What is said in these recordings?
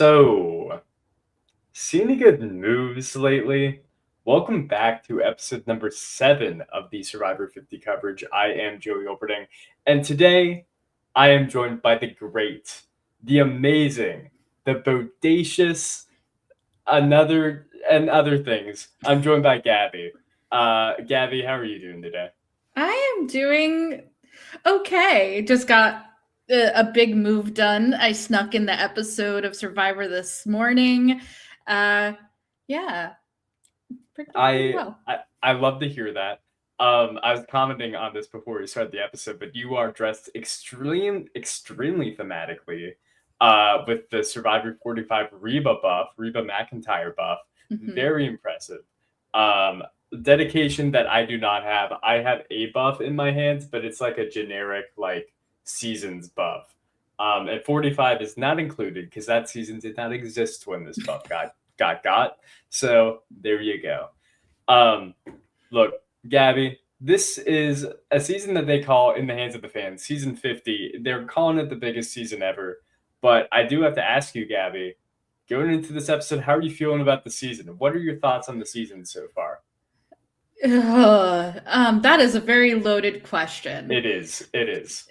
So, seen any good moves lately? Welcome back to episode number 7 of the Survivor 50 coverage. I am Joey Olperding, and today I am joined by the great, the amazing, the bodacious, and other things. I'm joined by Gabby. Gabby, how are you doing today? I am doing okay. Just got a big move done. I snuck in the episode of Survivor this morning. Uh, yeah, pretty I well. I love to hear that. I was commenting on this before we started the episode, but you are dressed extremely thematically, with the Survivor 45 Reba McIntyre buff. Mhm. Very impressive. Um, Dedication that I do not have. I have a buff in my hands, but it's like a generic like seasons buff. And 45 is not included because that season did not exist when this buff got. So there you go. Um, Look, Gabby, this is a season that they call In the Hands of the Fans, season 50. They're calling it the biggest season ever. But I do have to ask you, Gabby, going into this episode, how are you feeling about the season? What are your thoughts on the season so far? That is a very loaded question. It is. It is.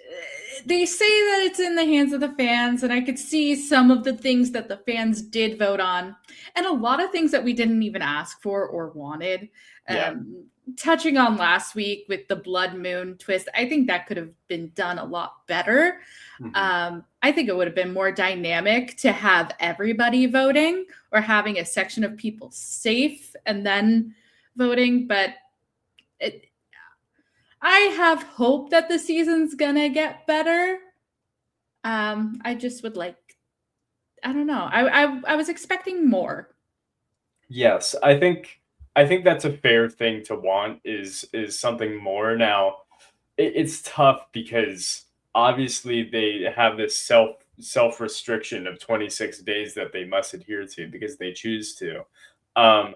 They say that it's in the hands of the fans, and I could see some of the things that the fans did vote on, and a lot of things that we didn't even ask for or wanted. Yeah. Touching on last week with the blood moon twist, I think that could have been done a lot better. Mhm. I think it would have been more dynamic to have everybody voting or having a section of people safe and then voting, but it, I have hope that the season's gonna get better. I just would like, I don't know. I was expecting more. Yes, I think that's a fair thing to want is something more. Now, it's tough because obviously they have this self restriction of 26 days that they must adhere to because they choose to, um,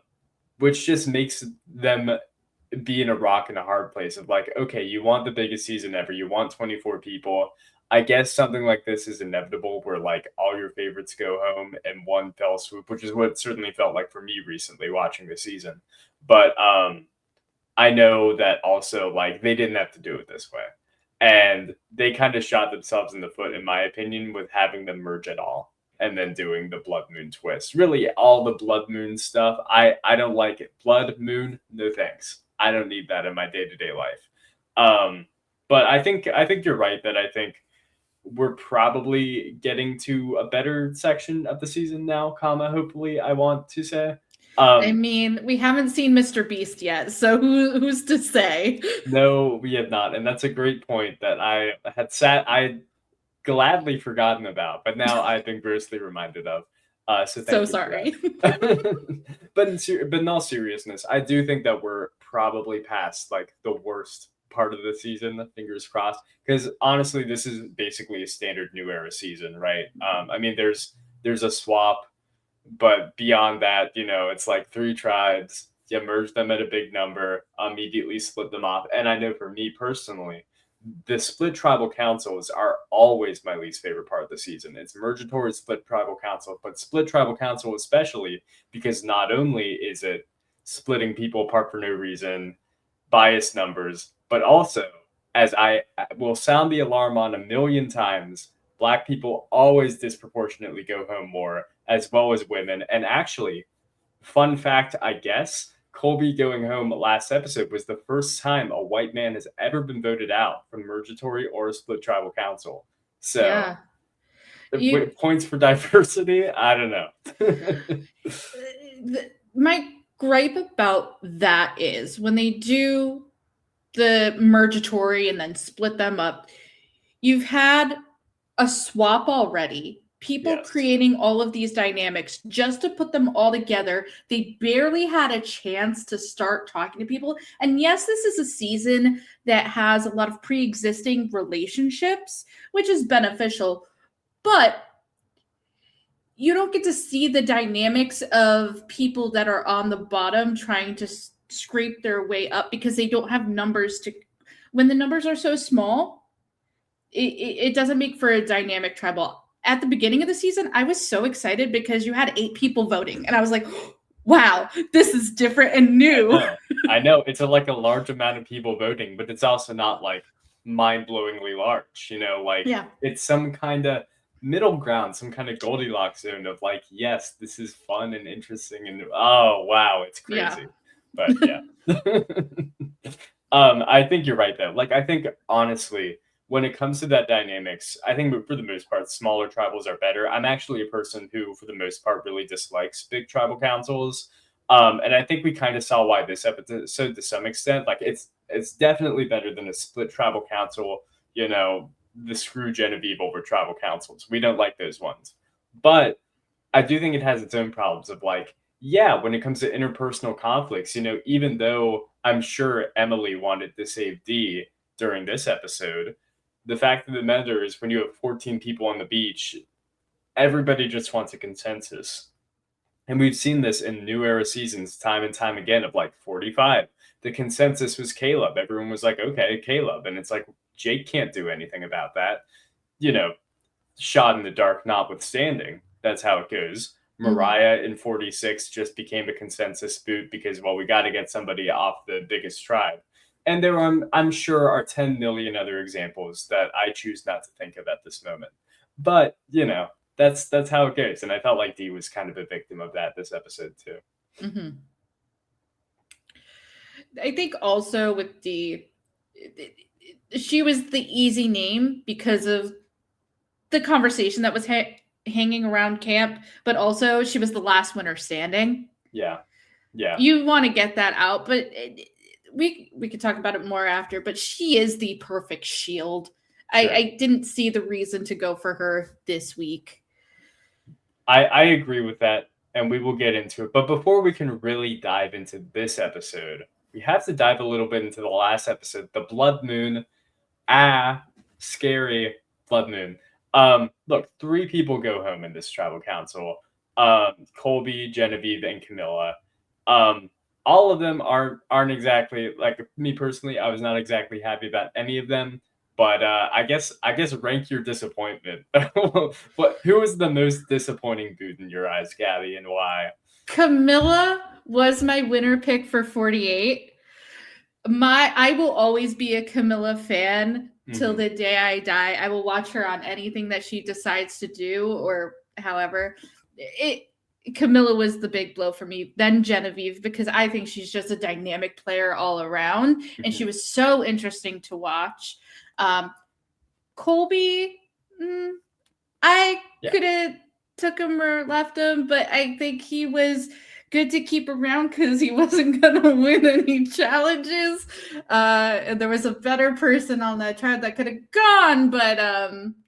which just makes them be in a rock and a hard place of like, okay, you want the biggest season ever, you want 24 people. I guess something like this is inevitable where like all your favorites go home in one fell swoop, which is what it certainly felt like for me recently watching the season. But I know that also like they didn't have to do it this way. And they kind of shot themselves in the foot, in my opinion, with having them merge at all and then doing the blood moon twist. Really, all the blood moon stuff, I don't like it. Blood moon, no thanks. I don't need that in my day-to-day life. But I think you're right that I think we're probably getting to a better section of the season now, comma, hopefully, I want to say. I Um, mean, we haven't seen Mr. Beast yet, so who's to say? No, we have not, and that's a great point that I gladly forgotten about, but now I've been grossly reminded of. So So thank you for sorry. that. But in all seriousness, I do think that we're probably past like the worst part of the season. Fingers crossed, because honestly, this is basically a standard new era season, right? I mean, there's a swap, but beyond that, it's like three tribes. You merge them at a big number, immediately split them off. And I know for me personally, the split tribal councils are always my least favorite part of the season. It's mergatory split tribal council, but split tribal council especially because not only is it splitting people apart for no reason, biased numbers, but also, as I will sound the alarm on a million times, black people always disproportionately go home more, as well as women. And actually, fun fact, I guess, Colby going home last episode was the first time a white man has ever been voted out from Mergatory or a split tribal council. So, Yeah. You points for diversity? I don't know. my gripe about that is when they do the mergatory and then split them up, you've had a swap already. People Yes. creating all of these dynamics just to put them all together. They barely had a chance to start talking to people. And yes, this is a season that has a lot of pre existing relationships, which is beneficial. But you don't get to see the dynamics of people that are on the bottom trying to scrape their way up because they don't have numbers to. When the numbers are so small, it doesn't make for a dynamic tribal. at the beginning of the season, I was so excited because you had 8 people voting, and I was like, wow, this is different and new. I know. It's like a large amount of people voting, but it's also not like mind-blowingly large, like Yeah. it's some kind of middle ground, some kind of Goldilocks zone of like, yes, this is fun and interesting, and oh wow, it's crazy. But yeah. I think you're right though. Like, I think honestly, when it comes to that dynamics, I think for the most part, smaller tribals are better. I'm actually a person who, for the most part, really dislikes big tribal councils. And I think we kind of saw why this episode to some extent. Like, it's definitely better than a split tribal council. The screw Genevieve over tribal councils. We don't like those ones. But I do think it has its own problems of like, yeah, when it comes to interpersonal conflicts, even though I'm sure Emily wanted to save Dee during this episode, the fact of the matter is when you have 14 people on the beach, everybody just wants a consensus. And we've seen this in New Era seasons time and time again of like 45. The consensus was Caleb. Everyone was like, okay, Caleb. And it's like, Jake can't do anything about that. Shot in the dark notwithstanding. That's how it goes. Mariah in 46 just became a consensus boot because, well, we got to get somebody off the biggest tribe. And there are, I'm sure, are 10 million other examples that I choose not to think of at this moment. But, that's how it goes. And I felt like Dee was kind of a victim of that this episode too. Mm-hmm. I think also with Dee, she was the easy name because of the conversation that was hanging around camp, but also she was the last winner standing. Yeah. You want to get that out, but we could talk about it more after. But she is the perfect shield. Sure. I didn't see the reason to go for her this week. I agree with that, and we will get into it. But before we can really dive into this episode, we have to dive a little bit into the last episode, the Blood Moon. Scary Blood Moon. Look, 3 people go home in this tribal council. Colby, Genevieve, and Camilla. All of them aren't exactly, like, me personally, I was not exactly happy about any of them. But I guess rank your disappointment. Who was the most disappointing boot in your eyes, Gabby, and why? Camilla was my winner pick for 48. I will always be a Camilla fan till the day I die. I will watch her on anything that she decides to do, or however. Camilla was the big blow for me. Then Genevieve, because I think she's just a dynamic player all around, and she was so interesting to watch. Colby, I could have took him or left him, but I think he was good to keep around because he wasn't going to win any challenges. And there was a better person on that tribe that could have gone, but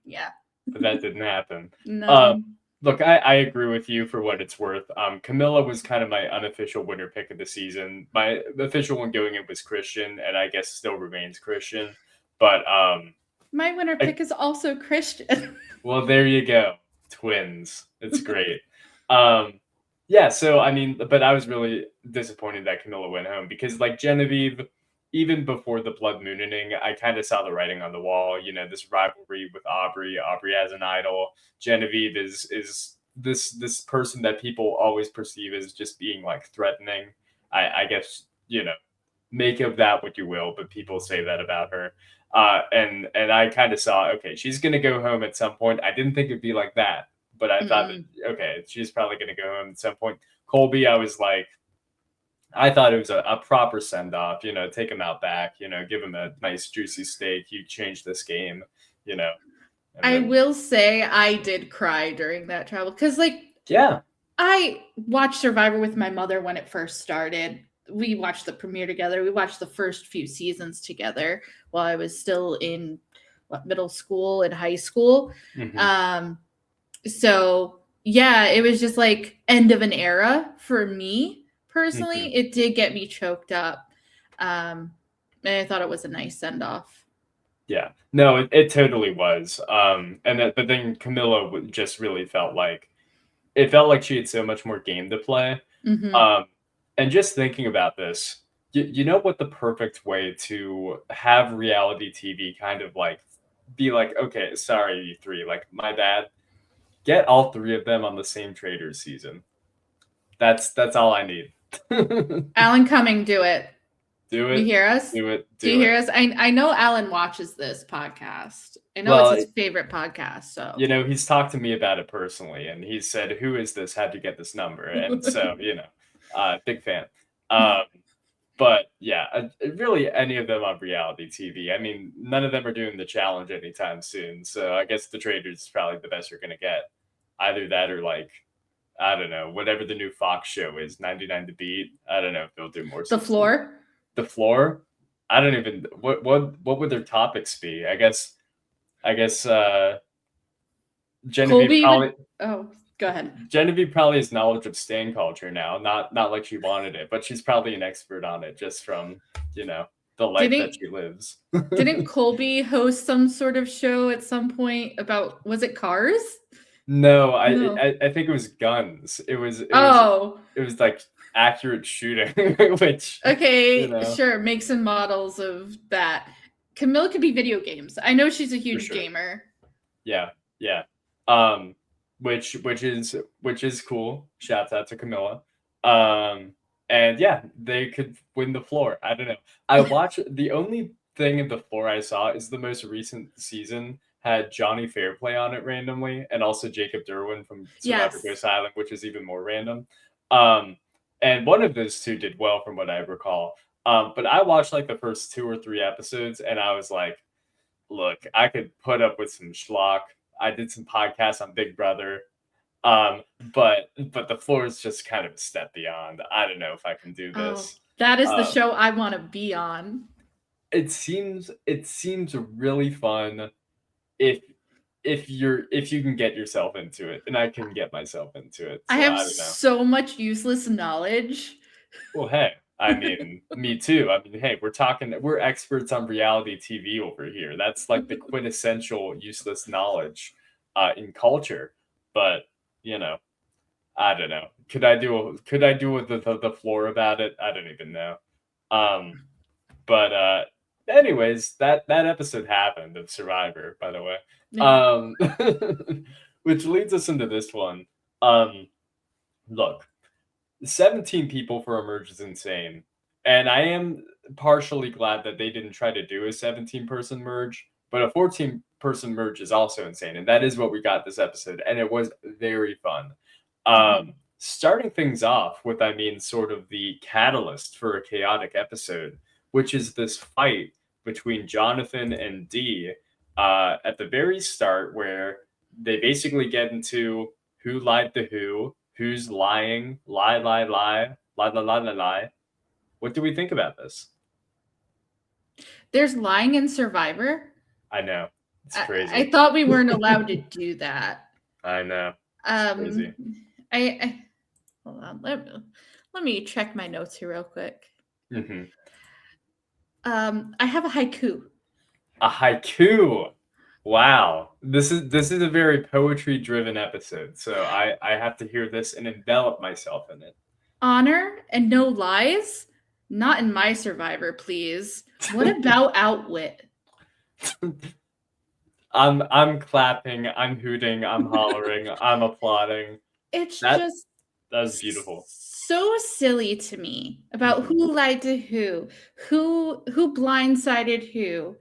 yeah. But that didn't happen. No. Look, I agree with you for what it's worth. Camilla was kind of my unofficial winner pick of the season. My official one going in was Christian, and I guess still remains Christian. But my winner pick is also Christian. Well, there you go. Twins. It's great. Yeah, so I mean, but I was really disappointed that Camilla went home because, like, Genevieve, even before the Blood Mooning, I kind of saw the writing on the wall. This rivalry with Aubrey. Aubrey as an idol. Genevieve is this person that people always perceive as just being like threatening. I guess make of that what you will, but people say that about her. And I kind of saw, okay, she's gonna go home at some point. I didn't think it'd be like that. But I thought, okay, she's probably going to go home at some point. Colby, I was like, I thought it was a proper send-off, take him out back, give him a nice juicy steak. You changed this game, I will say I did cry during that travel because, I watched Survivor with my mother when it first started. We watched the premiere together. We watched the first few seasons together while I was still in middle school and high school. So yeah, it was just like end of an era for me personally. It did get me choked up. And I thought it was a nice send off. Yeah, no, it totally was. But then Camilla just really felt like she had so much more game to play. And just thinking about this, you know what the perfect way to have reality TV kind of like be like, okay, sorry, you 3, like, my bad. Get all three of them on the same Traders season. That's all I need. Alan Cumming, do it. Do You it. hear us? Do it. Do you hear us? I know Alan watches this podcast. I know Well, it's his favorite podcast. So you know, he's talked to me about it personally, and he said, "Who is this? How'd you get this number?" And so, you know, big fan. But yeah, really, any of them on reality TV. I mean, none of them are doing the challenge anytime soon. So I guess the Traders is probably the best you're gonna get. Either that or like, I don't know, whatever the new Fox show is, 99 to Beat. I don't know if they'll do more. The seasons. Floor. The Floor. I don't even. What would their topics be? I guess. Genevieve probably. Oh, go ahead. Genevieve probably has knowledge of stan culture now. Not like she wanted it, but she's probably an expert on it just from, you know, the life that she lives. Didn't Colby host some sort of show at some point about, was it cars? No, I think it was guns. It was like accurate shooting, which okay, you know. Sure, makes and models of that. Camille could be video games. I know she's a huge gamer. Yeah. Which is cool. Shouts out to Camilla. And yeah, they could win the Floor. I don't know. I watched the only thing in the Floor I saw is the most recent season had Johnny Fairplay on it randomly, and also Jacob Derwin from Survivor Ghost Island, which is even more random. And one of those two did well from what I recall. But I watched like the first 2 or 3 episodes, and I was like, look, I could put up with some schlock. I did some podcasts on Big Brother. But the Floor is just kind of a step beyond. I don't know if I can do this. That is the show I want to be on. It seems really fun if you can get yourself into it, and I can get myself into it. So I have so much useless knowledge. Well, hey, I mean, me too. I mean, hey, we're experts on reality TV over here. That's like the quintessential useless knowledge in culture. But you know, I don't know. Could I do the Floor about it? I don't even know. But anyways, that episode happened of Survivor, by the way. Which leads us into this one. Look, 17 people for a merge is insane. And I am partially glad that they didn't try to do a 17-person merge, but a 14-person merge is also insane. And that is what we got this episode. And it was very fun. Starting things off with, sort of the catalyst for a chaotic episode, which is this fight between Jonathan and Dee at the very start, where they basically get into who lied to who's lying, lie. What do we think about this? There's lying in Survivor? I know. It's crazy. I thought we weren't allowed to do that. I know. It's crazy. I hold on. Let me check my notes here real quick. Mm-hmm. I have a haiku. A haiku. Wow. This is a very poetry-driven episode, so I have to hear this and envelop myself in it. Honor and no lies? Not in my Survivor, please. What about outwit? I'm clapping, I'm hooting, I'm hollering, I'm applauding. That's beautiful. So silly to me about who lied to who blindsided who.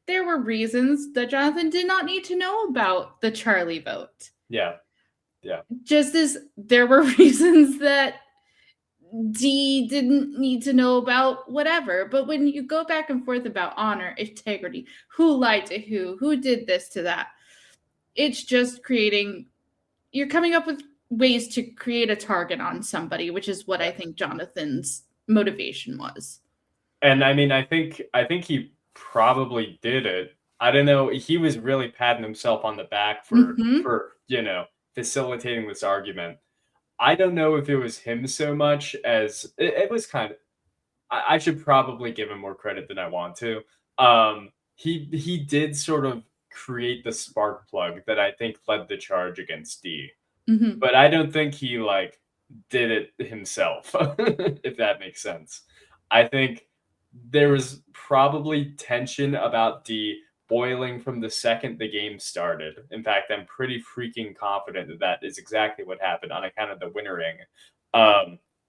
There were reasons that Jonathan did not need to know about the Charlie vote. Yeah. Just as there were reasons that Dee didn't need to know about whatever. But when you go back and forth about honor, integrity, who lied to who did this to that, it's just you're coming up with ways to create a target on somebody, which is what I think Jonathan's motivation was. And I think he probably did it. I don't know. He was really patting himself on the back for facilitating this argument. I don't know if it was him so much as it was kind of. I should probably give him more credit than I want to. He did sort of create the spark plug that I think led the charge against Dee. Mm-hmm. But I don't think he did it himself, if that makes sense. I think there was probably tension about Dee boiling from the second the game started. In fact, I'm pretty freaking confident that that is exactly what happened on account of the winter ring.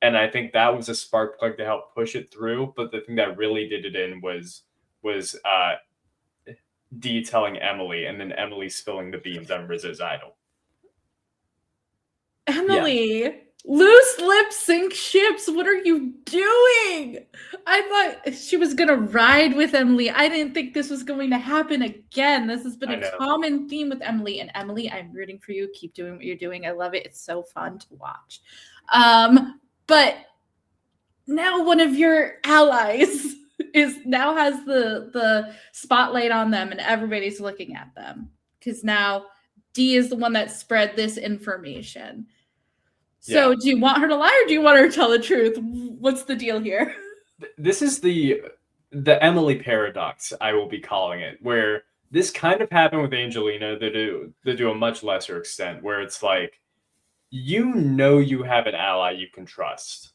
And I think that was a spark plug to help push it through. But the thing that really did it in was Dee telling Emily, and then Emily spilling the beans on Rizzo's idol. Emily, loose lips sink ships. What are you doing? I thought she was going to ride with Emily. I didn't think this was going to happen again. This has been a common theme with Emily. And Emily, I'm rooting for you. Keep doing what you're doing. I love it. It's so fun to watch. But now one of your allies now has the spotlight on them, and everybody's looking at them because now Dee is the one that spread this information. So do you want her to lie, or do you want her to tell the truth? What's the deal here? This is the Emily paradox, I will be calling it, where this kind of happened with Angelina to a much lesser extent, where it's like, you know you have an ally you can trust.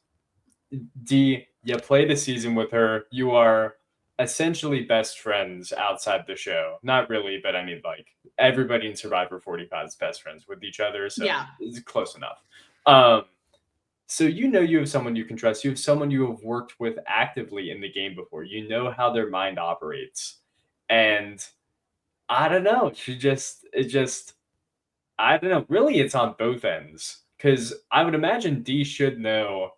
Dee, you play the season with her. You are essentially best friends outside the show. Not really, but I mean, like, everybody in Survivor 45 is best friends with each other, so it's close enough. So you know you have someone you can trust. You have someone you have worked with actively in the game before. You know how their mind operates. And I don't know. I don't know. Really, it's on both ends. Because I would imagine Dee should know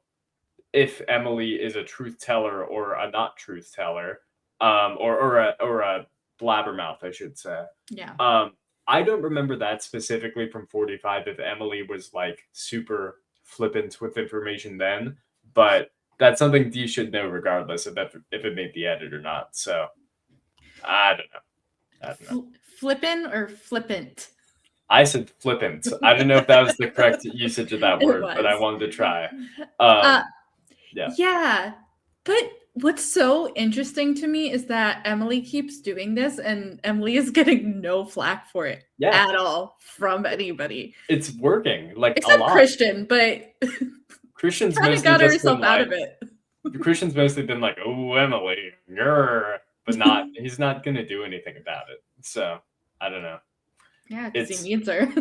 if Emily is a truth teller or a not truth teller, or a blabbermouth, I should say. Yeah. I don't remember that specifically from 45 if Emily was like super flippant with information then, but that's something Dee should know regardless of if it made the edit or not. So I don't know. Flippin' or flippant? I said flippant. I don't know if that was the correct usage of that word, but I wanted to try. Yeah. But what's so interesting to me is that Emily keeps doing this, and Emily is getting no flack for it at all from anybody. It's working, like, except a lot. Christian, but Christian's kind of got herself out of it. Christian's mostly been like, "Oh, Emily, grr," but not. He's not gonna do anything about it. So I don't know. Yeah, because he needs her.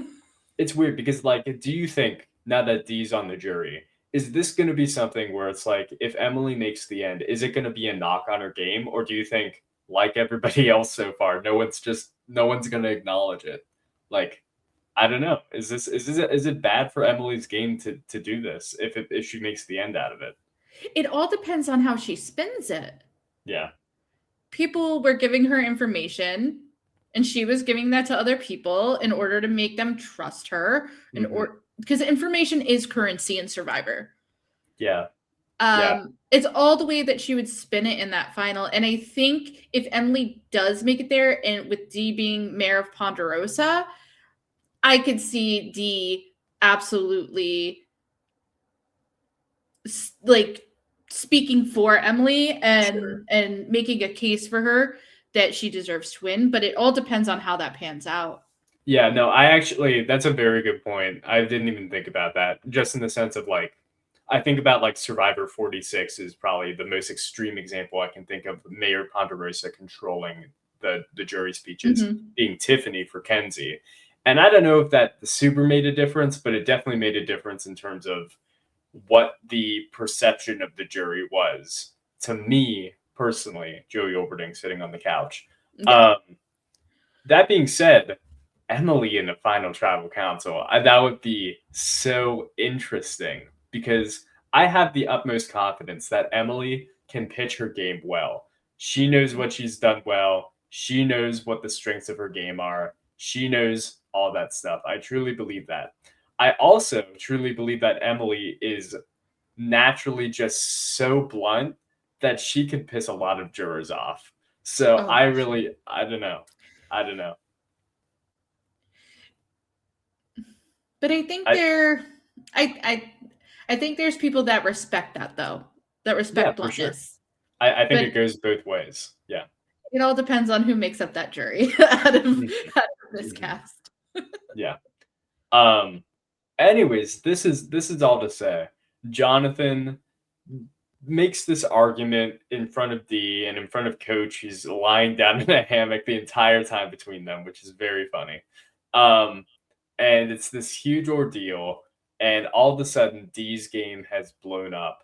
It's weird because, like, do you think now that Dee's on the jury, is this going to be something where it's like, if Emily makes the end, is it going to be a knock on her game, or do you think, like everybody else so far, no one's going to acknowledge it? Like, I don't know. Is it bad for Emily's game to do this if she makes the end out of it? It all depends on how she spins it. Yeah. People were giving her information, and she was giving that to other people in order to make them trust her, because information is currency in Survivor. Yeah. It's all the way that she would spin it in that final. And I think if Emily does make it there, and with Dee being mayor of Ponderosa, I could see Dee absolutely like speaking for Emily and making a case for her that she deserves to win. But it all depends on how that pans out. Yeah, no, that's a very good point. I didn't even think about that, just in the sense of, like, I think about, like, Survivor 46 is probably the most extreme example I can think of. Mayor Ponderosa controlling the jury speeches, being Tiffany for Kenzie. And I don't know if that super made a difference, but it definitely made a difference in terms of what the perception of the jury was. To me, personally, Joey Olberding sitting on the couch. Yeah. That being said, Emily in the final tribal council, that would be so interesting, because I have the utmost confidence that Emily can pitch her game well. She knows what she's done well. She knows what the strengths of her game are. She knows all that stuff. I truly believe that. I also truly believe that Emily is naturally just so blunt that she can piss a lot of jurors off. So I don't know. But I think I think there's people that respect that, though. That respect bluntness. Sure. I think it goes both ways. Yeah. It all depends on who makes up that jury out of this cast. Yeah. Anyways, this is all to say, Jonathan, makes this argument in front of D and in front of Coach. He's lying down in a hammock the entire time between them, which is very funny. Um, and it's this huge ordeal, and all of a sudden D's game has blown up.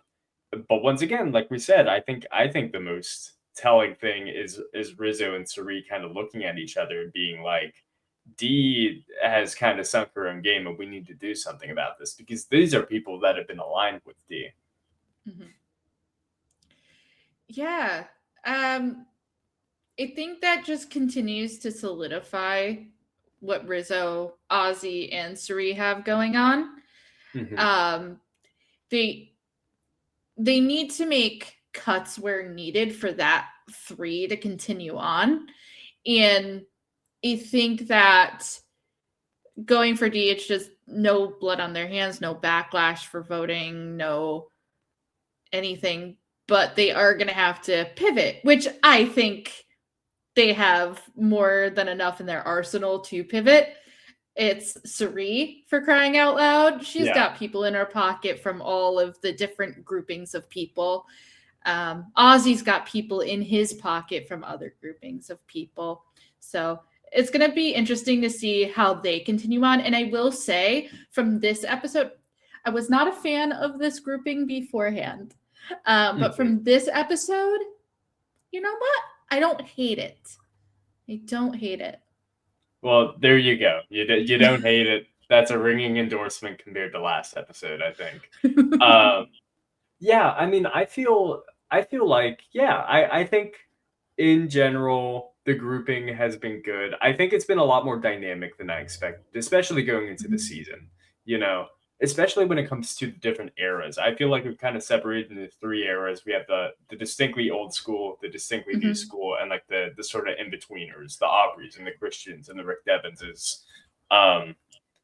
But once again, like we said, I think the most telling thing is Rizzo and Cirie kind of looking at each other and being like, D has kind of sunk her own game, and we need to do something about this because these are people that have been aligned with D. Mm-hmm. Yeah. I think that just continues to solidify what Rizzo, Ozzy, and Cirie have going on. Mm-hmm. They need to make cuts where needed for that three to continue on. And I think that going for D, it's just no blood on their hands, no backlash for voting, no anything. But they are going to have to pivot, which I think they have more than enough in their arsenal to pivot. It's Cirie, for crying out loud. She's got people in her pocket from all of the different groupings of people. Ozzy's got people in his pocket from other groupings of people. So it's going to be interesting to see how they continue on. And I will say from this episode, I was not a fan of this grouping beforehand. But from this episode, you know what? I don't hate it. I don't hate it. Well, there you go. You don't hate it. That's a ringing endorsement compared to last episode, I think. Yeah, I mean, I feel like, yeah, I think in general the grouping has been good. I think it's been a lot more dynamic than I expected, especially going into the season. You know, especially when it comes to the different eras. I feel like we've kind of separated into three eras. We have the distinctly old school, the distinctly new school, and like the sort of in-betweeners, the Aubreys and the Christians and the Rick Devinses. And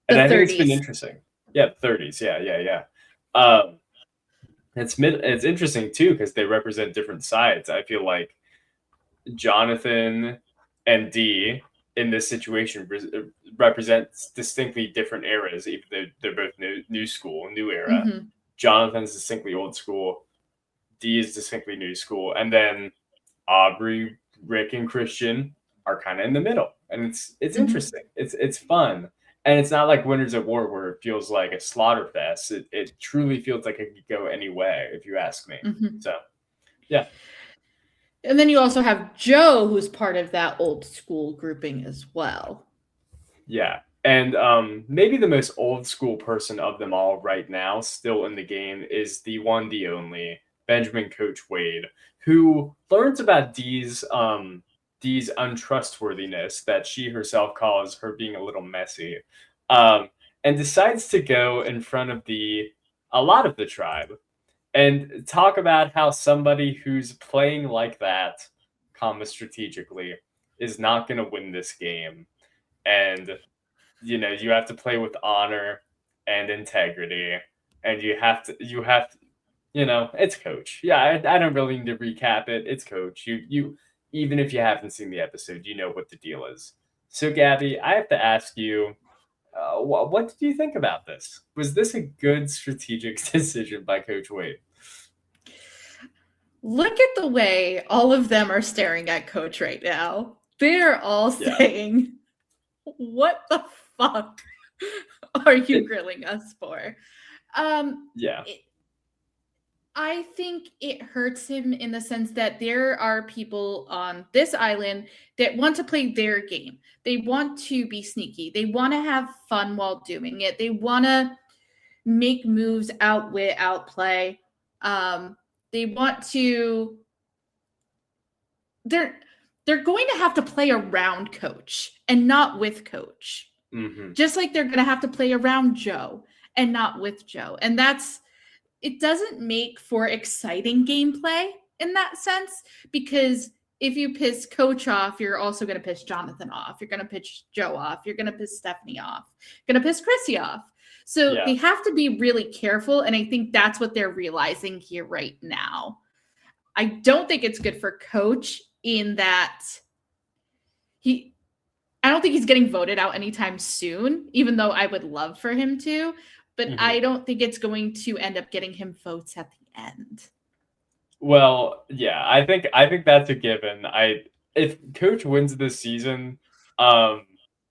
I think it's been interesting. Yeah, 30s. Yeah. It's interesting too because they represent different sides. I feel like Jonathan and D in this situation represents distinctly different eras, even though they're both new school, new era. Jonathan's distinctly old school. D is distinctly new school. And then Aubrey, Rick, and Christian are kind of in the middle. And it's interesting. It's fun. And it's not like Winners at War where it feels like a slaughter fest. It truly feels like it could go any way, if you ask me. So, yeah. And then you also have Joe, who's part of that old school grouping as well. Yeah. And maybe the most old school person of them all right now, still in the game, is the one, the only, Benjamin Coach Wade, who learns about Dee's untrustworthiness that she herself calls her being a little messy, and decides to go in front of a lot of the tribe and talk about how somebody who's playing like that, strategically, is not going to win this game. And, you know, you have to play with honor and integrity. And you have to, you know, it's Coach. Yeah, I don't really need to recap it. It's Coach. You even if you haven't seen the episode, you know what the deal is. So, Gabby, I have to ask you, what did you think about this? Was this a good strategic decision by Coach Wade? Look at the way all of them are staring at Coach right now. They're all saying, what the fuck are you grilling us for? I think it hurts him in the sense that there are people on this island that want to play their game. They want to be sneaky. They want to have fun while doing it. They want to make moves, outwit, outplay. They want to. They're going to have to play around Coach and not with Coach. Just like they're going to have to play around Joe and not with Joe. And it doesn't make for exciting gameplay in that sense, because if you piss Coach off, you're also going to piss Jonathan off. You're going to piss Joe off. You're going to piss Stephanie off. You're going to piss Chrissy off. So they have to be really careful. And I think that's what they're realizing here right now. I don't think it's good for Coach in that I don't think he's getting voted out anytime soon, even though I would love for him to. But I don't think it's going to end up getting him votes at the end. Well, yeah, I think that's a given. If Coach wins this season, um,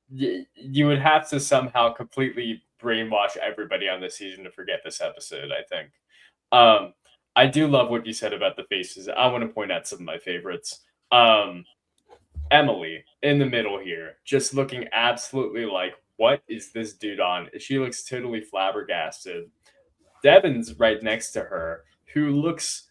you would have to somehow completely brainwash everybody on this season to forget this episode. I think. Um, I do love what you said about the faces. I want to point out some of my favorites. Um, Emily in the middle here, just looking absolutely like, what is this dude on? She looks totally flabbergasted. Devin's right next to her, who looks,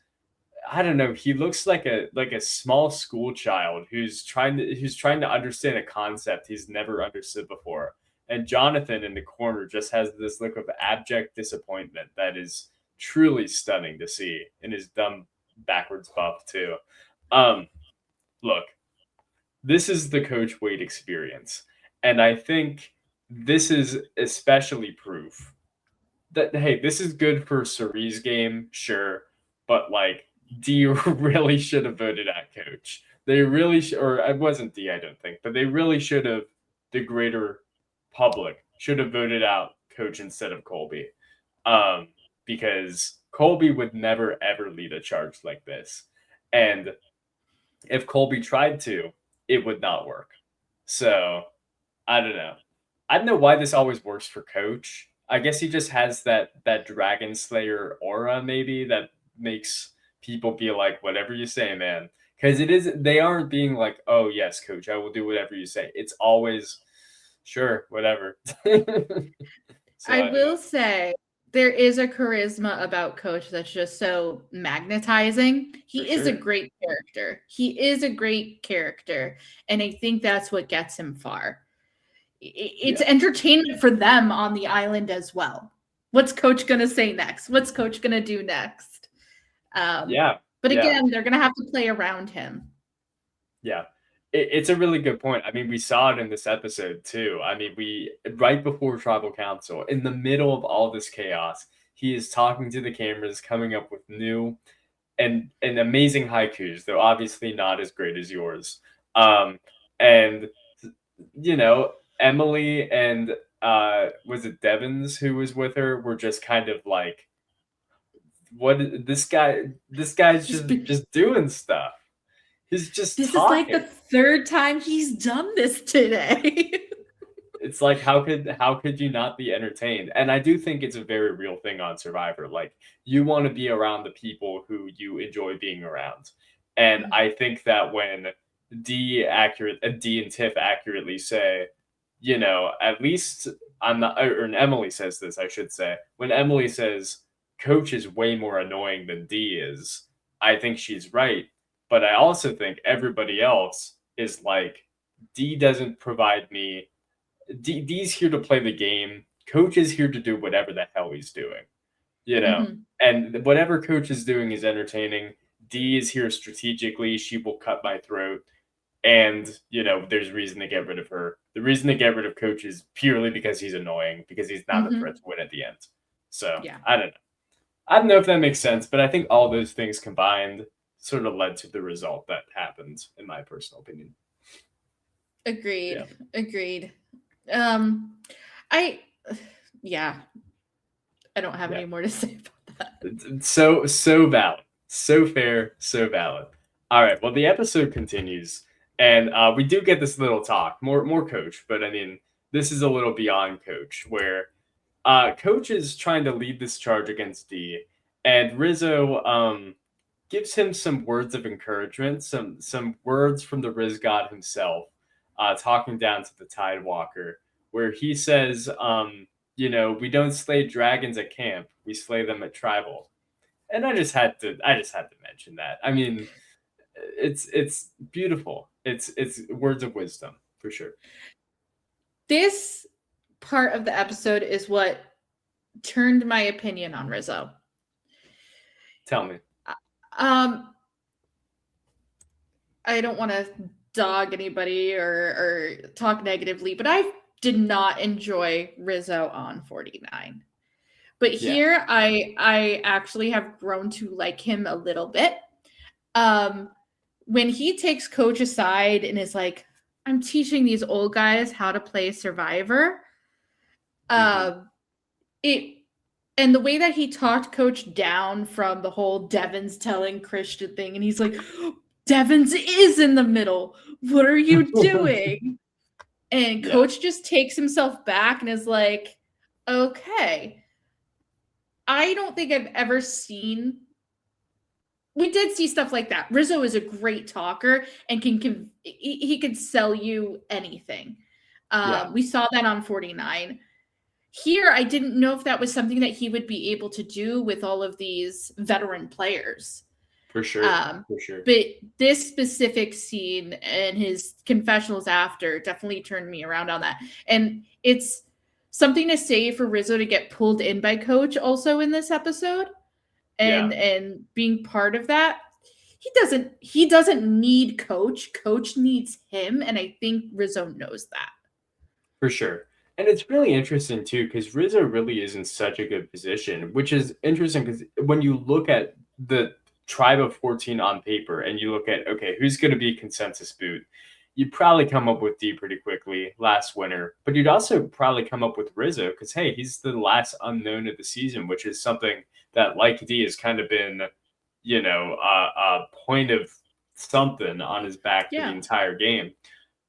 I don't know, he looks like a small school child who's trying to understand a concept he's never understood before. And Jonathan in the corner just has this look of abject disappointment that is truly stunning to see in his dumb backwards buff too. Um, Look, this is the Coach Wade experience. And I think this is especially proof that, hey, this is good for Cirie's game, sure, but like D really should have voted out Coach. They really or it wasn't D, I don't think, but they really should have. The greater public should have voted out Coach instead of Colby, um, because Colby would never ever lead a charge like this, and if Colby tried to, it would not work. So I don't know. I don't know why this always works for Coach. I guess he just has that Dragon Slayer aura, maybe that makes people be like, whatever you say, man. Because it is they aren't being like, oh yes, Coach, I will do whatever you say. It's always sure, whatever. So I I don't know will say there is a charisma about Coach that's just so magnetizing. for He is a sure. great character. He is a great character. And I think that's what gets him far. It's Yeah, entertainment for them on the island as well. What's Coach going to say next? What's Coach going to do next? yeah, But yeah. again, they're going to have to play around him. Yeah. It's a really good point. I mean, we saw it in this episode too. I mean, we right before Tribal Council, in the middle of all this chaos, he is talking to the cameras, coming up with new and amazing haikus, though obviously not as great as yours. And you know, Emily and was it Devins who was with her were just kind of like, what this guy's Just just doing stuff. He's just This is like the talking. third time he's done this today. It's like how could you not be entertained? And I do think it's a very real thing on Survivor. Like you want to be around the people who you enjoy being around. And I think that when D and Tiff accurately say, you know, at least I'm not or and Emily says this, I should say. When Emily says Coach is way more annoying than D is, I think she's right. But I also think everybody else is like D doesn't provide me D's here to play the game. Coach is here to do whatever the hell he's doing, you know. Mhm. And whatever Coach is doing is entertaining. D is here strategically. She will cut my throat. And, you know, there's reason to get rid of her. The reason to get rid of Coach is purely because he's annoying, because he's not a threat Mhm. to win at the end. So Yeah. I don't know. I don't know if that makes sense, but I think all those things combined sort of led to the result that happened, in my personal opinion. Agreed. Yeah. Agreed. Um I yeah, I don't have Yeah. any more to say about that. It's so valid, so fair, so valid. All right, well, the episode continues, and we do get this little talk, more Coach, but I mean, this is a little beyond Coach, where Coach is trying to lead this charge against D, and Rizzo gives him some words of encouragement, some words from the Riz God himself, talking down to the Tidewalker, where he says, you know, we don't slay dragons at camp, we slay them at tribal. And I just had to mention that. I mean, it's beautiful. It's words of wisdom for sure. This part of the episode is what turned my opinion on Rizzo. Tell me. Um I don't want to dog anybody or talk negatively, but I did not enjoy Rizzo on 49. But Yeah. here I actually have grown to like him a little bit. Um when he takes Coach aside and is like, I'm teaching these old guys how to play Survivor. Mm-hmm. Um it And the way that he talked Coach down from the whole Devon's telling Christian thing, and he's like, Devon's is in the middle. What are you doing? And Yeah, Coach just takes himself back and is like, okay. I don't think I've ever seen. We did see stuff like that. Rizzo is a great talker and he can sell you anything. yeah, We saw that on 49. Here, I didn't know if that was something that he would be able to do with all of these veteran players. for sure, Um, for sure. but this specific scene and his confessionals after definitely turned me around on that. And it's something to say for Rizzo to get pulled in by Coach also in this episode Yeah, and being part of that. He doesn't need Coach needs him, and I think Rizzo knows that. for sure. And it's really interesting too, because Rizzo really is in such a good position, which is interesting because when you look at the tribe of 14 on paper and you look at, okay, who's going to be consensus boot, you'd probably come up with D pretty quickly last winter, but you'd also probably come up with Rizzo because, hey, he's the last unknown of the season, which is something that, like D, has kind of been, a point of something on his back for the Yeah. entire game.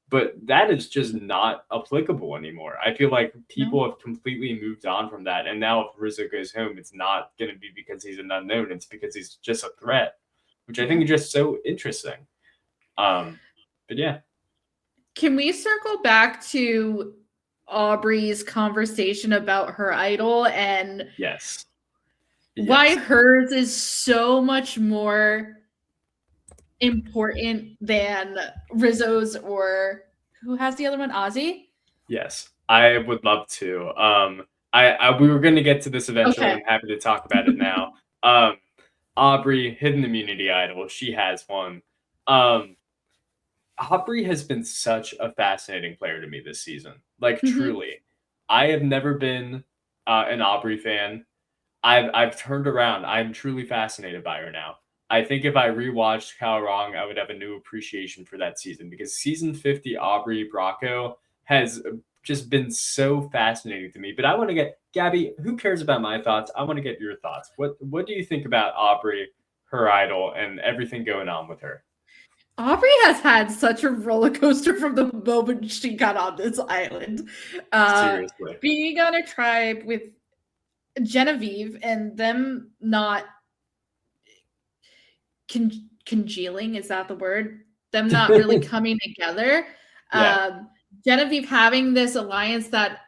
But that is just not applicable anymore. I feel like people No. have completely moved on from that. And now if Rizzo goes home, it's not going to be because he's an unknown. It's because he's just a threat, which I think is just so interesting. But yeah. Can we circle back to Aubrey's conversation about her idol and Yes. why Yes. hers is so much more important than Rizzo's, or who has the other one? Ozzy? Yes. I would love to. We were going to get to this eventually. Okay. I'm happy to talk about it now. Aubrey, hidden immunity idol. She has one. Aubrey has been such a fascinating player to me this season. Like Mm-hmm. truly, I have never been an Aubrey fan. I've turned around. I'm truly fascinated by her now. I think if I rewatched How Wrong, I would have a new appreciation for that season because season 50 Aubrey Bracco has just been so fascinating to me. But I want to get Gabby. Who cares about my thoughts? I want to get your thoughts. What do you think about Aubrey, her idol, and everything going on with her? Aubrey has had such a roller coaster from the moment she got on this island. Uh, Seriously. Being on a tribe with Genevieve and them not congealing, is that the word? Them not really coming together. Yeah. Genevieve having this alliance that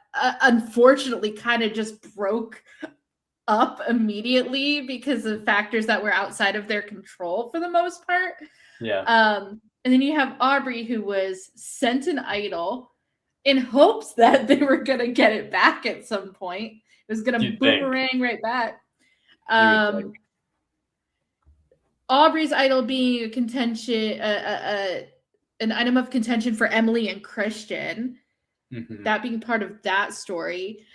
unfortunately kind of just broke up immediately because of factors that were outside of their control for the most part. Yeah. And then you have Aubrey, who was sent an idol in hopes that they were going to get it back at some point. It was going to You'd think. boomerang right back. You would think. Aubrey's idol being a contention, an item of contention for Emily and Christian, that being part of that story.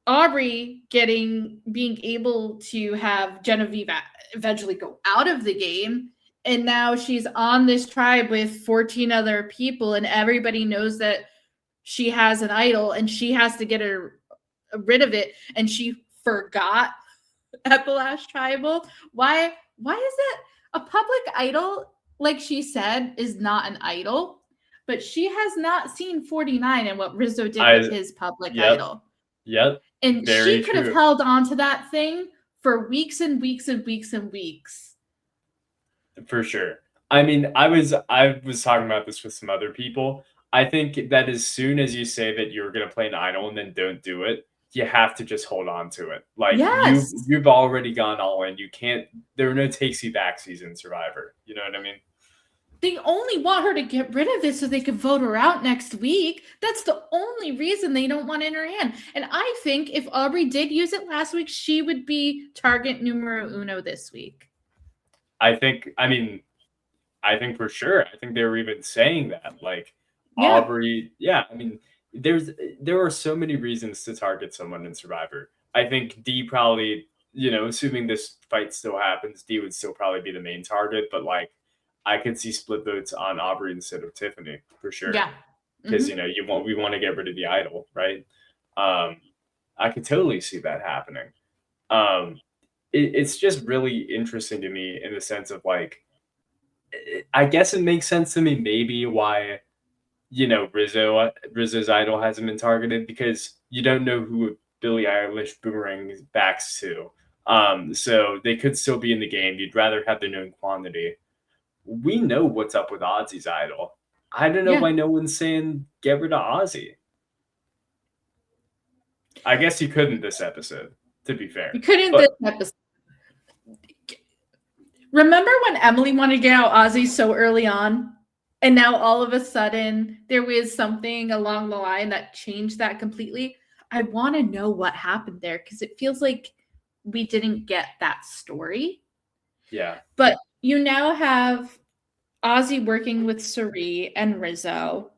Aubrey being able to have Genevieve eventually go out of the game, and now she's on this tribe with 14 other people, and everybody knows that she has an idol, and she has to get rid of it, and she forgot at the last tribal. Why is it a public idol, like she said, is not an idol? But she has not seen 49 and what Rizzo did with his public idol. Yep. And Very she could have true. held on to that thing for weeks and weeks and weeks and weeks. For sure. I mean, I was talking about this with some other people. I think that as soon as you say that you're going to play an idol and then don't do it, you have to just hold on to it. Like Yes. you've already gone all in. You can't. There are no takesy backsies in Survivor. You know what I mean? They only want her to get rid of it so they can vote her out next week. That's the only reason they don't want it in her hand. And I think if Aubrey did use it last week, she would be target numero uno this week. I think for sure. I think they were even saying that. Like Aubrey, yeah. I mean, there are so many reasons to target someone in Survivor. I think D probably, assuming this fight still happens, D would still probably be the main target, but like I could see split votes on Aubrey instead of Tiffany for sure. Yeah. Because we want to get rid of the idol, right? I could totally see that happening. It's just really interesting to me in the sense of like, I guess it makes sense to me maybe why Rizzo's idol hasn't been targeted because you don't know who Billie Eilish Boomerang backs to. So they could still be in the game. You'd rather have the known quantity. We know what's up with Ozzy's idol. I don't know Yeah. why no one's saying get rid of Ozzy. I guess you couldn't this episode, to be fair. You couldn't But this episode. Remember when Emily wanted to get out Ozzy so early on? And now all of a sudden there was something along the line that changed that completely. I want to know what happened there because it feels like we didn't get that story. yeah, But you now have Ozzy working with Cirie and Rizzo.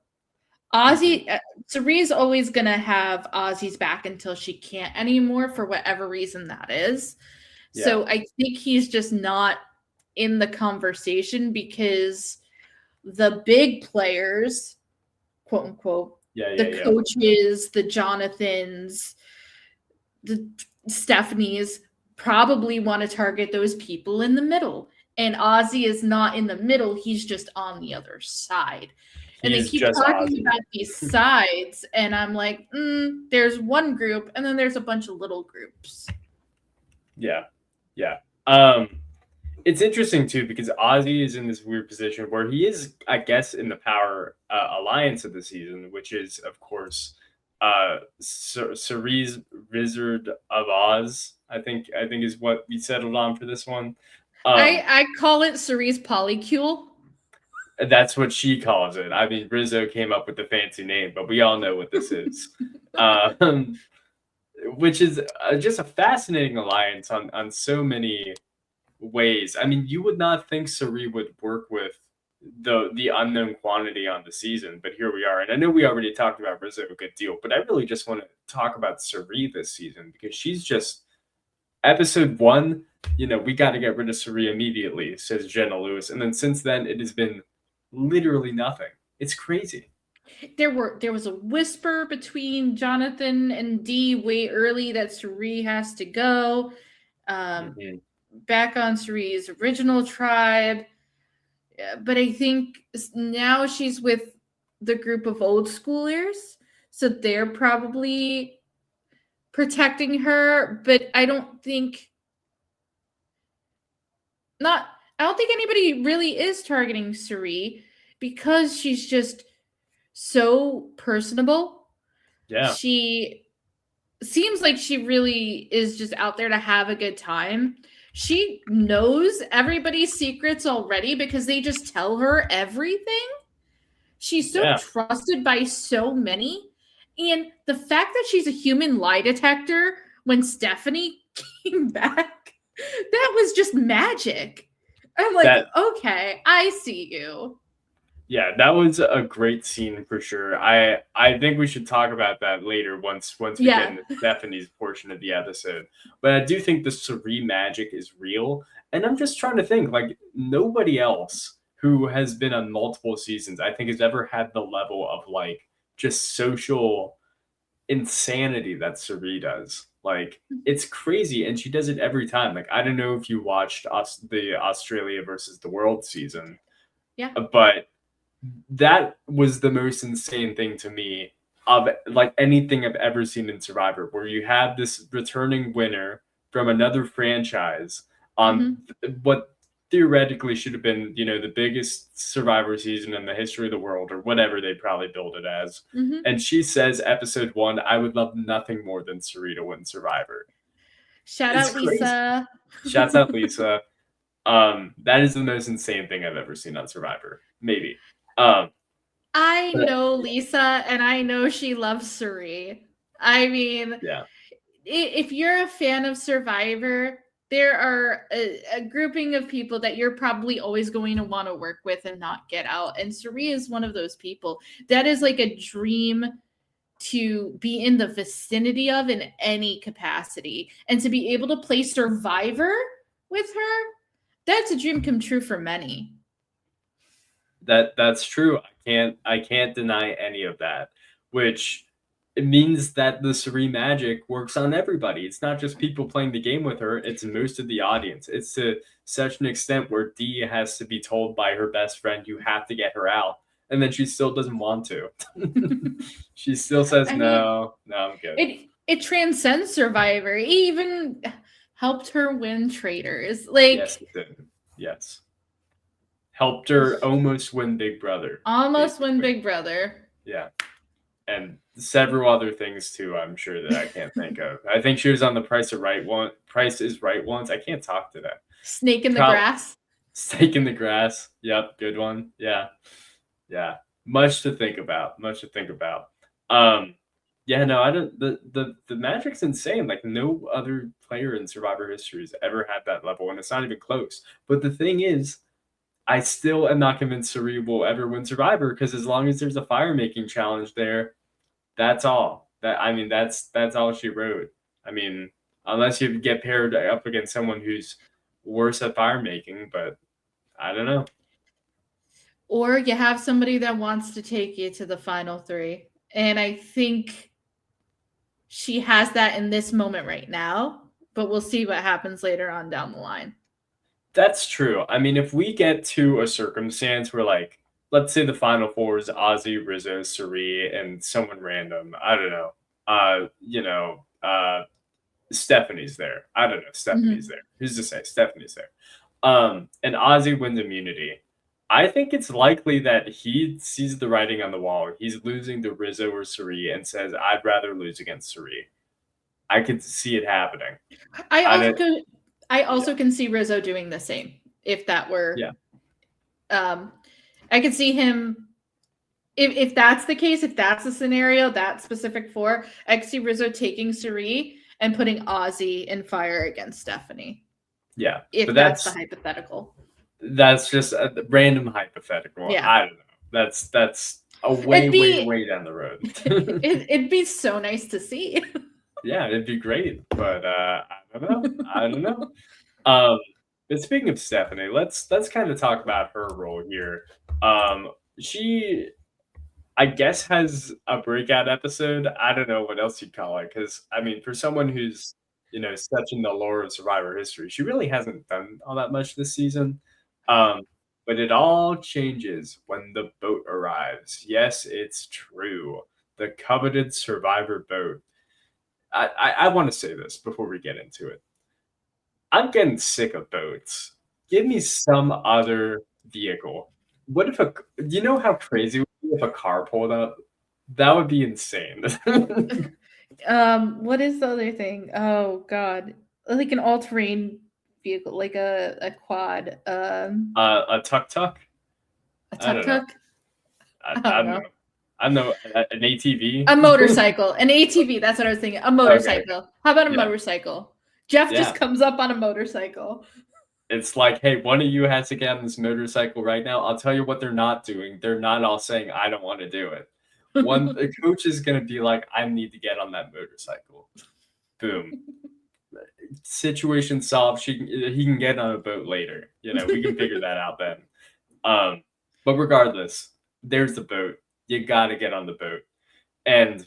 Cirie's always going to have Ozzy's back until she can't anymore for whatever reason that is. yeah, So I think he's just not in the conversation because the big players, quote unquote, the coaches, the Jonathans, the Stephanies probably want to target those people in the middle. And Ozzy is not in the middle, he's just on the other side. And they keep talking Ozzy. about these sides, and I'm like, there's one group, and then there's a bunch of little groups. Yeah. It's interesting too because Ozzy is in this weird position where he is, I guess, in the power alliance of the season, which is, of course, Cirie's Wizard of Oz. I think is what we settled on for this one. I call it Cirie's polycule. That's what she calls it. I mean, Rizzo came up with the fancy name, but we all know what this is. Which is just a fascinating alliance on so many ways. I mean, you would not think Cirie would work with the unknown quantity on the season, but here we are. And I know we already talked about Rizzo a good deal, but I really just want to talk about Cirie this season because she's just episode 1. We got to get rid of Cirie immediately, says Jenna Lewis, and then since then it has been literally nothing. It's crazy. There was a whisper between Jonathan and Dee way early that Cirie has to go. Back on Cirie's original tribe. But I think now she's with the group of old schoolers. So they're probably protecting her. But I don't think anybody really is targeting Cirie because she's just so personable. Yeah. She seems like she really is just out there to have a good time. She knows everybody's secrets already because they just tell her everything. She's so trusted by so many. And the fact that she's a human lie detector when Stephanie came back, that was just magic. I'm like, okay, I see you. Yeah, that was a great scene for sure. I think we should talk about that later once we get into Stephanie's portion of the episode. But I do think the Cirie magic is real. And I'm just trying to think, like, nobody else who has been on multiple seasons, I think, has ever had the level of, like, just social insanity that Cirie does. Like, it's crazy, and she does it every time. Like, I don't know if you watched the Australia versus the World season. Yeah. But that was the most insane thing to me of like anything I've ever seen in Survivor, where you have this returning winner from another franchise on what theoretically should have been, the biggest Survivor season in the history of the world, or whatever they probably built it as. And she says, episode 1, I would love nothing more than Cirie to win Survivor. Shout out Lisa. Shouts out Lisa. That is the most insane thing I've ever seen on Survivor. Maybe. I know Lisa, and I know she loves Cirie. I mean, if you're a fan of Survivor, there are a grouping of people that you're probably always going to want to work with and not get out. And Cirie is one of those people. That is like a dream to be in the vicinity of in any capacity. And to be able to play Survivor with her, that's a dream come true for many. That's true. I can't deny any of that, which it means that the Cirie magic works on everybody. It's not just people playing the game with her, it's most of the audience. It's to such an extent where Dee has to be told by her best friend, you have to get her out. And then she still doesn't want to. She still says, I mean, no, I'm good. it transcends Survivor. It even helped her win Traitors. Yes, it did. Yes. Helped her almost win Big Brother. Almost basically. win Big Brother. Yeah. And several other things too, I'm sure that I can't think of. I think she was on the Price is Right once. I can't talk today. Snake in the grass. Snake in the grass. Yep, good one. Yeah. Much to think about. Yeah, no, I don't the magic's insane. Like no other player in Survivor history has ever had that level, and it's not even close. But the thing is, I still am not convinced Cirie will ever win Survivor, because as long as there's a fire making challenge there, that's all. That's all she wrote. I mean, unless you get paired up against someone who's worse at fire making, but I don't know. Or you have somebody that wants to take you to the final 3. And I think she has that in this moment right now, but we'll see what happens later on down the line. That's true. I mean, if we get to a circumstance where, like, let's say the final 4 is Ozzy, Rizzo, Cirie, and someone random. I don't know. Stephanie's there. I don't know. Stephanie's there. Who's to say? Stephanie's there. And Ozzy wins immunity. I think it's likely that he sees the writing on the wall. He's losing to Rizzo or Cirie and says, I'd rather lose against Cirie. I could see it happening. I also can see Rizzo doing the same if that were. Yeah. I could see him, if that's the case, if that's the scenario, that specific 4, I could see Rizzo taking Cirie and putting Ozzy in fire against Stephanie. Yeah. If that's the hypothetical. That's just a random hypothetical. Yeah. I don't know. That's a way down the road. It'd be so nice to see. Yeah, it'd be great, but I don't know. But speaking of Stephanie, let's kind of talk about her role here. She, I guess, has a breakout episode. I don't know what else you'd call it, because I mean, for someone who's such in the lore of Survivor history, she really hasn't done all that much this season. But it all changes when the boat arrives. Yes, it's true. The coveted Survivor boat. I want to say this before we get into it. I'm getting sick of boats. Give me some other vehicle. What if you know how crazy it would be if a car pulled up? That would be insane. What is the other thing? Oh God, like an all-terrain vehicle, like a quad. A tuk-tuk? A tuk-tuk? I don't know. I know an ATV. A motorcycle. An ATV. That's what I was thinking. A motorcycle. Okay. How about a motorcycle? Jeff just comes up on a motorcycle. It's like, hey, one of you has to get on this motorcycle right now. I'll tell you what they're not doing. They're not all saying, I don't want to do it. The coach is going to be like, I need to get on that motorcycle. Boom. Situation solved. He can get on a boat later. We can figure that out then. But regardless, there's the boat. You got to get on the boat. And,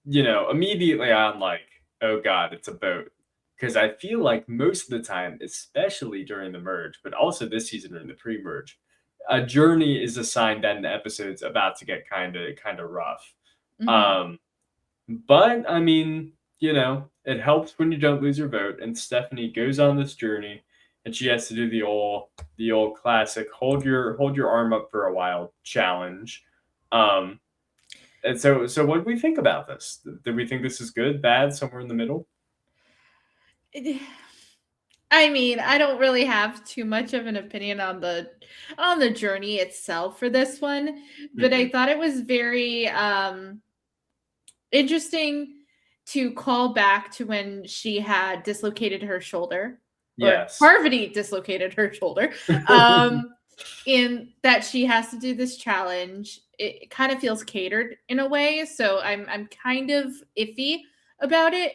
immediately I'm like, oh God, it's a boat. Because I feel like most of the time, especially during the merge, but also this season during the pre-merge, a journey is assigned that an episode's about to get kind of rough. Mm-hmm. But I mean, it helps when you don't lose your vote. And Stephanie goes on this journey, and she has to do the old classic hold your arm up for a while challenge. And so what do we think about this? Do we think this is good, bad, somewhere in the middle? I mean, I don't really have too much of an opinion on the journey itself for this one, but I thought it was very interesting to call back to when she had dislocated her shoulder. Yes. Parvati dislocated her shoulder. In that she has to do this challenge. It kind of feels catered in a way, so I'm kind of iffy about it.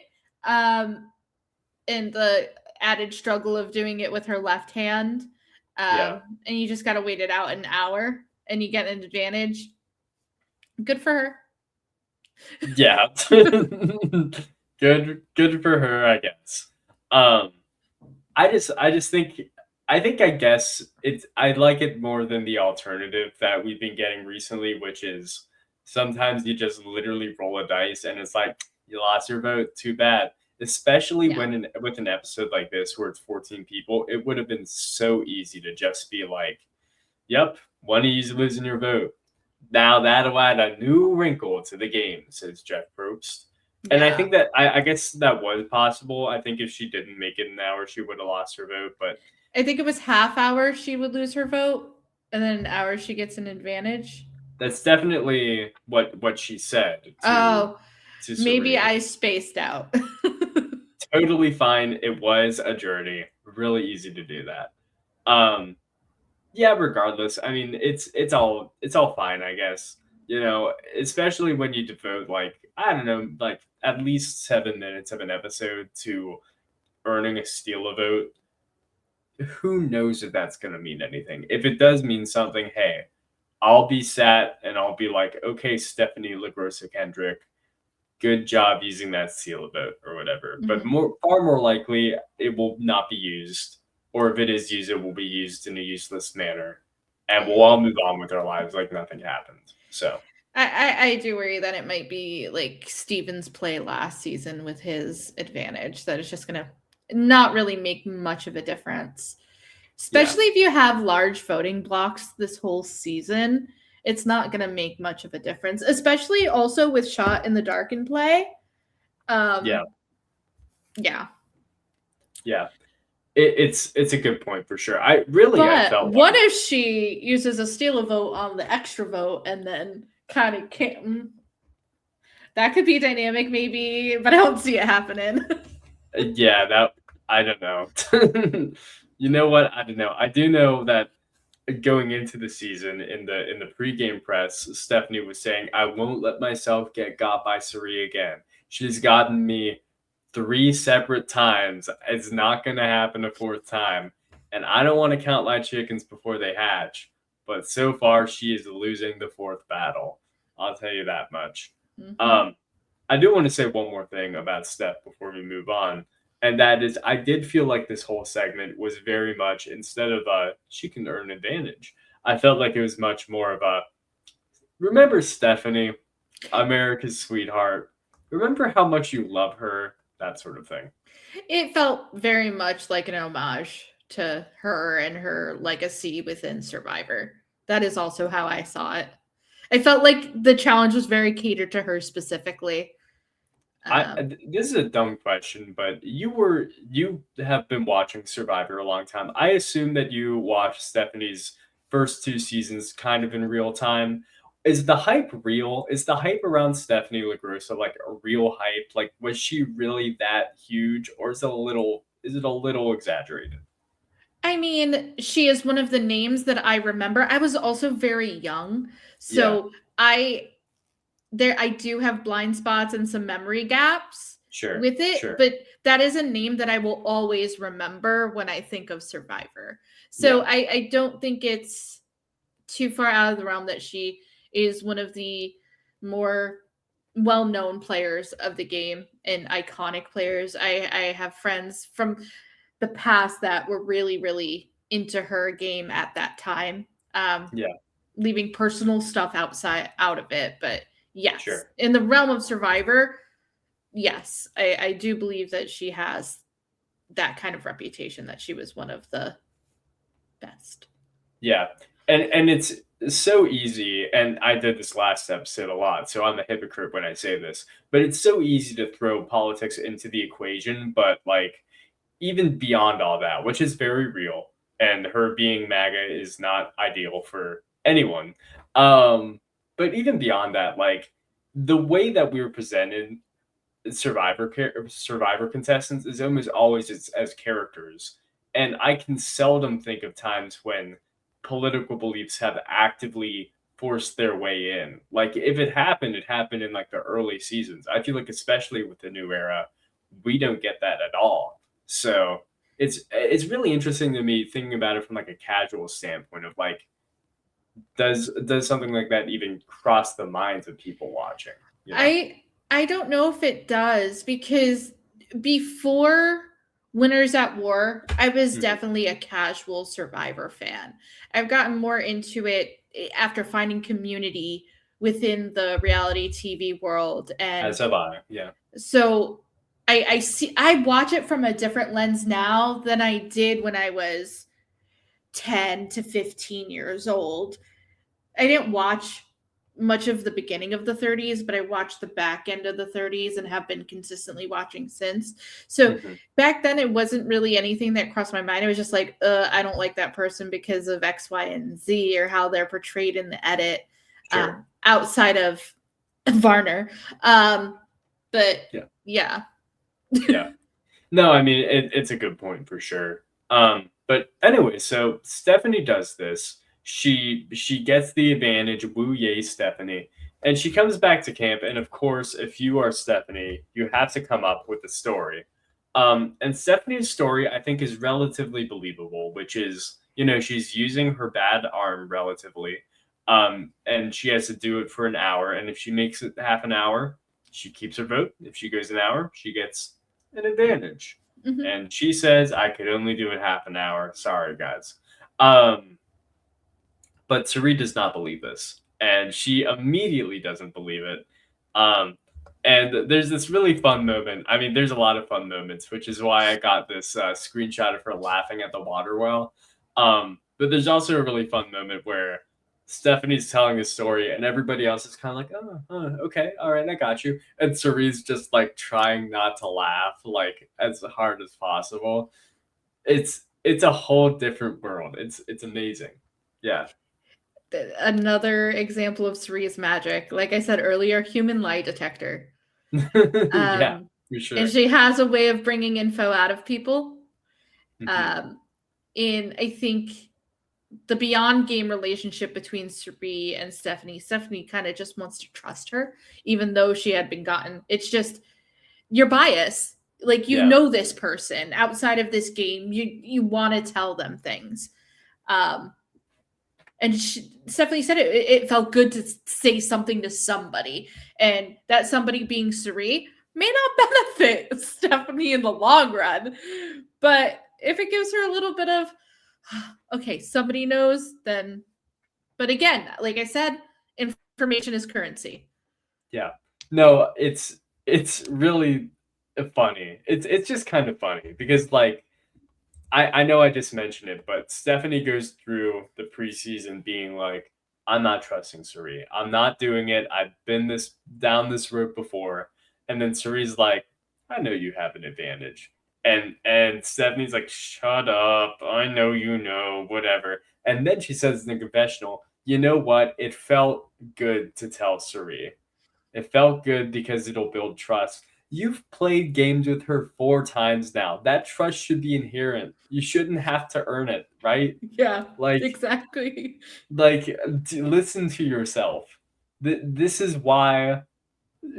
And the added struggle of doing it with her left hand. And you just got to wait it out an hour and you get an advantage. Good for her. Yeah. Good for her, I guess. Um, I just think I guess it's I like it more than the alternative that we've been getting recently, which is sometimes you just literally roll a dice and it's like you lost your vote, too bad. Especially Yeah. when with an episode like this where it's 14 people, it would have been so easy to just be like, "Yep, one of you's losing your vote." Now that'll add a new wrinkle to the game, says Jeff Probst. And I Yeah. think that I guess that was possible. I think if she didn't make it an hour, she would have lost her vote. But I think it was half hour she would lose her vote, and then an hour she gets an advantage. that's definitely what she said Oh, to maybe Cirie. I spaced out. Totally fine. It was a journey. Really easy to do that. Yeah, regardless, I mean, it's all fine, I guess. Especially when you devote like I don't know, like at least 7 minutes of an episode to earning a steal a vote. Who knows if that's gonna mean anything? If it does mean something, hey, I'll be sat and I'll be like, okay, Stephanie LaGrossa Kendrick, good job using that seal of vote or whatever. But Mhm. far more likely, it will not be used, or if it is used, it will be used in a useless manner, and we'll all move on with our lives like nothing happened. So I do worry that it might be like Steven's play last season with his advantage, that it's just going to not really make much of a difference. yeah, Especially if you have large voting blocks this whole season, it's not going to make much of a difference, especially also with Shot in the Dark in play. yeah, Yeah. yeah. It's a good point for sure. I But felt what like if she uses a steal a vote on the extra vote and then kind of can't? That could be dynamic, maybe, but I don't see it happening. yeah, that I don't know. You know what? I don't know. I do know that going into the season in the pregame press, Stephanie was saying, "I won't let myself get got by Cirie again. She's gotten me 3 separate times. It's not going to happen a fourth time, and I don't want to count my chickens before they hatch. But so far, she is losing the fourth battle. I'll tell you that much." Mhm. Um, I do want to say one more thing about Steph before we move on. And that is, I did feel like this whole segment was very much instead of she can earn advantage. I felt like it was much more of a remember Stephanie, America's sweetheart. Remember how much you love her, that sort of thing. It felt very much like an homage to her and her legacy within Survivor. That is also how I saw it. I felt like the challenge was very catered to her specifically. Um, This is a dumb question, but you have been watching Survivor a long time. I assume that you watched Stephanie's first 2 seasons kind of in real time. Is the hype real? Is the hype around Stephanie LaGrossa like a real hype? Like, was she really that huge, or is it a little exaggerated? I mean, she is one of the names that I remember. I was also very young, Yeah, so I do have blind spots and some memory gaps sure, with it, sure. but that is a name that I will always remember when I think of Survivor. So Yeah, I don't think it's too far out of the realm that she is one of the more well-known players of the game and iconic players. I have friends from the past that were really, really into her game at that time. yeah, Leaving personal stuff out of it, but yes, sure. in the realm of Survivor, yes, I do believe that she has that kind of reputation that she was one of the best. Yeah. And it's so easy, and I did this last episode a lot, so I'm a hypocrite when I say this, but it's so easy to throw politics into the equation, but like even beyond all that, which is very real, and her being MAGA is not ideal for anyone. But even beyond that, like the way that we were presented survivor contestants is almost always as characters, and I can seldom think of times when political beliefs have actively forced their way in. Like if it happened in like the early seasons. I feel like especially with the new era, we don't get that at all. So it's really interesting to me thinking about it from like a casual standpoint of like does something like that even cross the minds of people watching? you know? I don't know if it does, because before Winners at War, I was Mhm. definitely a casual Survivor fan. I've gotten more into it after finding community within the reality TV world, and As have I. Yeah. so I watch it from a different lens now than I did when I was 10 to 15 years old. I didn't watch much of the beginning of the 30s, but I watched the back end of the 30s and have been consistently watching since. So Hmm. back then, it wasn't really anything that crossed my mind. It was just like, I don't like that person because of X, Y, and Z, or how they're portrayed in the edit, Sure. outside of Varner. But Yeah. yeah. Yeah. No, I mean it's a good point for sure. But anyway, so Stephanie does this. She gets the advantage. Woo yay, Stephanie! And she comes back to camp. And of course, if you are Stephanie, you have to come up with a story. And Stephanie's story, I think, is relatively believable, which is, she's using her bad arm relatively, and she has to do it for an hour. And if she makes it half an hour, she keeps her vote. If she goes an hour, she gets an advantage. Mhm. And she says, I could only do it half an hour. Sorry, guys. Um, but Cirie does not believe this. And she immediately doesn't believe it. Um, and there's this really fun moment. I mean, there's a lot of fun moments, which is why I got this screenshot of her laughing at the water well. But there's also a really fun moment where Stephanie's telling a story and everybody else is kind of like, okay, all right, I got you. And Cirie's just like trying not to laugh like as hard as possible. It's a whole different world. It's amazing. Yeah. Another example of Cerie's magic. Like I said earlier, human lie detector. Yeah, Um, for and sure. she has a way of bringing info out of people. Mhm. Um, in I think the beyond game relationship between Cirie and Stephanie. Stephanie kind of just wants to trust her, even though she had been gotten. It's just your bias. Like, you Yeah. know this person outside of this game. You want to tell them things. Um, and Stephanie said it felt good to say something to somebody, and that somebody being Cirie may not benefit Stephanie in the long run, but if it gives her a little bit of okay, somebody knows, then. But again, like I said, information is currency. Yeah. No, it's really funny. It's just kind of funny because like I know I just mentioned it, but Stephanie goes through the preseason being like, I'm not trusting Cirie. I'm not doing it. I've been this down this road before. And then Cirie's like, I know you have an advantage. And Stephanie's like, shut up. I know you know, whatever. And then she says in the confessional, you know what? It felt good to tell Cirie. It felt good because it'll build trust. You've played games with her 4 times now. That trust should be inherent. You shouldn't have to earn it, right? Yeah, Like, exactly. listen to yourself. This is why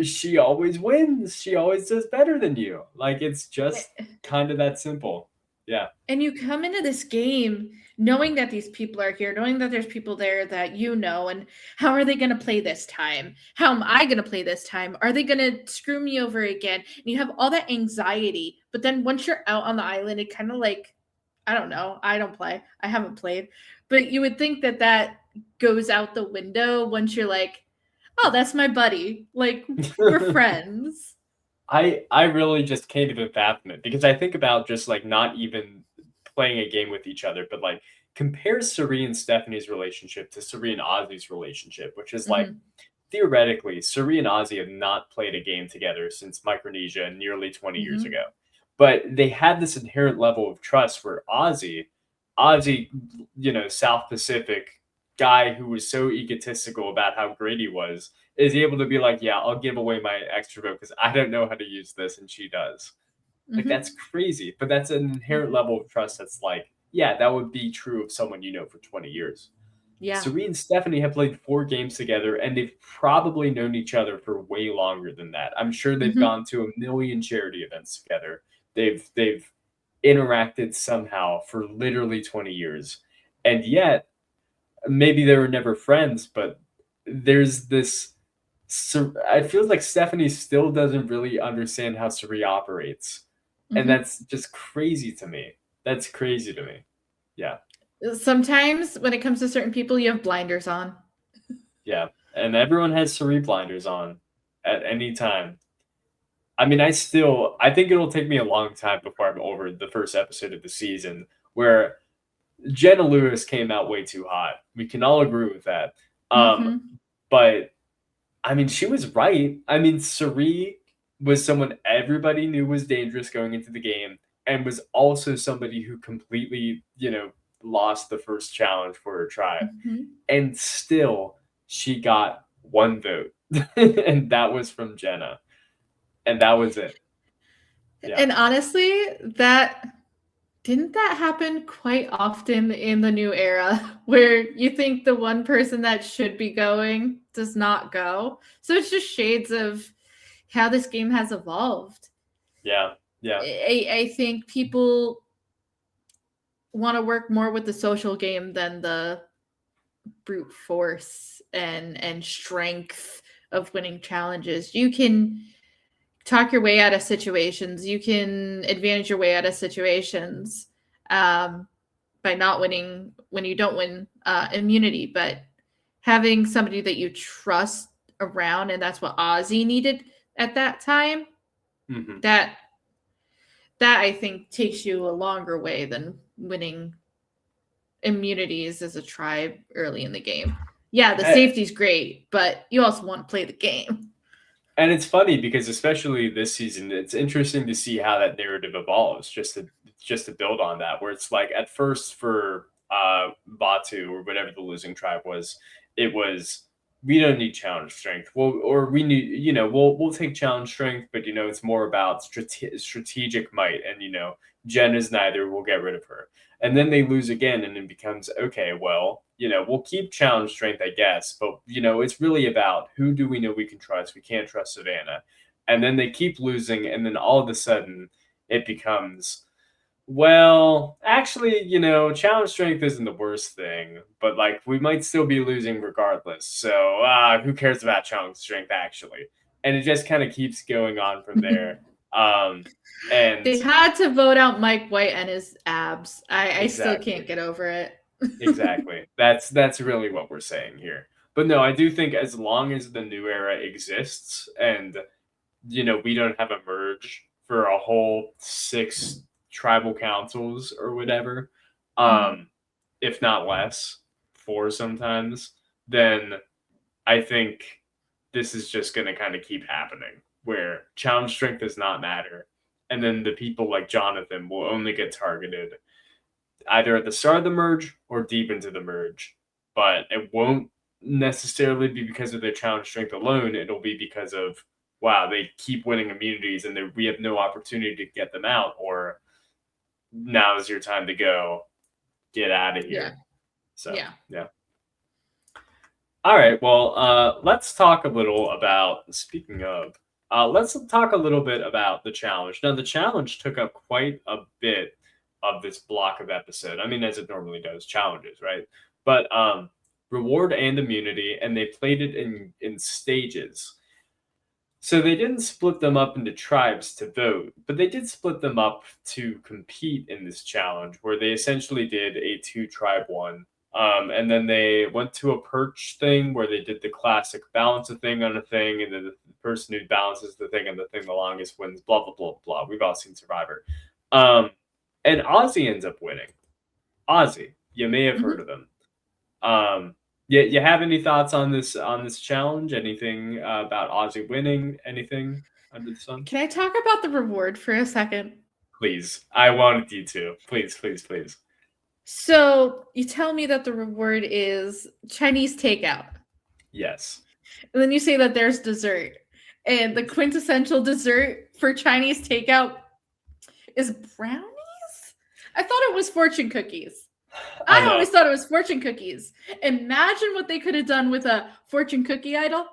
she always wins. She always does better than you. Like, it's just kind of that simple. Yeah. And you come into this game knowing that these people are here, knowing that there's people there that you know, and how are they going to play this time? How am I going to play this time? Are they going to screw me over again? And you have all that anxiety. But then once you're out on the island, it kind of like, I don't know. I don't play. I haven't played. But you would think that that goes out the window once you're like, oh, that's my buddy. Like, we're friends. I really just can't even fathom it because I think about just like not even playing a game with each other, but like compare Cirie and Stephanie's relationship to Cirie and Ozzy's relationship, which is like Mhm. theoretically, Cirie and Ozzy have not played a game together since Micronesia nearly 20 years Mhm. ago. But they had this inherent level of trust where Ozzy, South Pacific guy who was so egotistical about how great he was, is able to be like, yeah, I'll give away my extra vote because I don't know how to use this, and she does. Like that's Mhm. crazy, but that's an inherent level of trust that's like, yeah, that would be true of someone you know for 20 years. Yeah. Cirie and Stephanie have played 4 games together, and they've probably known each other for way longer than that. I'm sure they've Mhm. gone to a million charity events together. They've interacted somehow for literally 20 years, and yet maybe they were never friends, but there's this it feels like Stephanie still doesn't really understand how Cirie operates. And that's just crazy to me. That's crazy to me. Yeah. Sometimes when it comes to certain people, you have blinders on. Yeah. And everyone has Cirie blinders on at any time. I mean, I think it'll take me a long time before I'm over the first episode of the season where Jenna Lewis came out way too hot. We can all agree with that. But I mean, she was right. I mean, Cirie was someone everybody knew was dangerous going into the game and was also somebody who completely, lost the first challenge for her tribe. And still, she got one vote. And that was from Jenna. And that was it. Yeah. And honestly, didn't that happen quite often in the new era where you think the one person that should be going does not go? So it's just shades of how this game has evolved. Yeah. I think people want to work more with the social game than the brute force and strength of winning challenges. You can talk your way out of situations. You can advantage your way out of situations by not winning when you don't win immunity. But having somebody that you trust around, and that's what Ozzy needed at that time, that I think takes you a longer way than winning immunities as a tribe early in the game. Yeah, the safety's great, but you also want to play the game. And it's funny because especially this season, it's interesting to see how that narrative evolves. Just to build on that, where it's like at first for Batu or whatever the losing tribe was, it was we don't need challenge strength. Or we need we'll take challenge strength, but it's more about strategic might, and Jen is neither. We'll get rid of her. And then they lose again, and it becomes, okay, well, we'll keep challenge strength, I guess. But, it's really about who do we know we can trust? We can't trust Savannah. And then they keep losing. And then all of a sudden it becomes, well, actually, challenge strength isn't the worst thing. But, we might still be losing regardless. So who cares about challenge strength, actually? And it just kind of keeps going on from there. And they had to vote out Mike White and his abs. I still can't get over it. Exactly. That's really what we're saying here. But no, I do think as long as the new era exists and we don't have a merge for a whole 6 tribal councils or whatever, if not less, 4 sometimes, then I think this is just going to kind of keep happening where challenge strength does not matter. And then the people like Jonathan will only get targeted either at the start of the merge or deep into the merge. But it won't necessarily be because of their challenge strength alone. It'll be because of, wow, they keep winning immunities and we have no opportunity to get them out, or now is your time to go. Get out of here. Yeah. So, yeah. All right. Well, let's talk a little about, speaking of, let's talk a little bit about the challenge. Now, the challenge took up quite a bit of this block of episode. I mean, as it normally does, challenges, right? But reward and immunity, and they played it in stages. So they didn't split them up into tribes to vote, but they did split them up to compete in this challenge, where they essentially did a 2-tribe one. And then they went to a perch thing where they did the classic balance a thing on a thing, and then the person who balances the thing and the thing the longest wins, blah, blah, blah, blah. We've all seen Survivor. And Ozzy ends up winning. Ozzy, you may have heard of him. You have any thoughts on this challenge? Anything about Ozzy winning? Anything under the sun? Can I talk about the reward for a second? Please. I wanted you to. Please, please, please. So you tell me that the reward is Chinese takeout. Yes. And then you say that there's dessert. And the quintessential dessert for Chinese takeout is brownies? I thought it was fortune cookies. I always thought it was fortune cookies. Imagine what they could have done with a fortune cookie idol.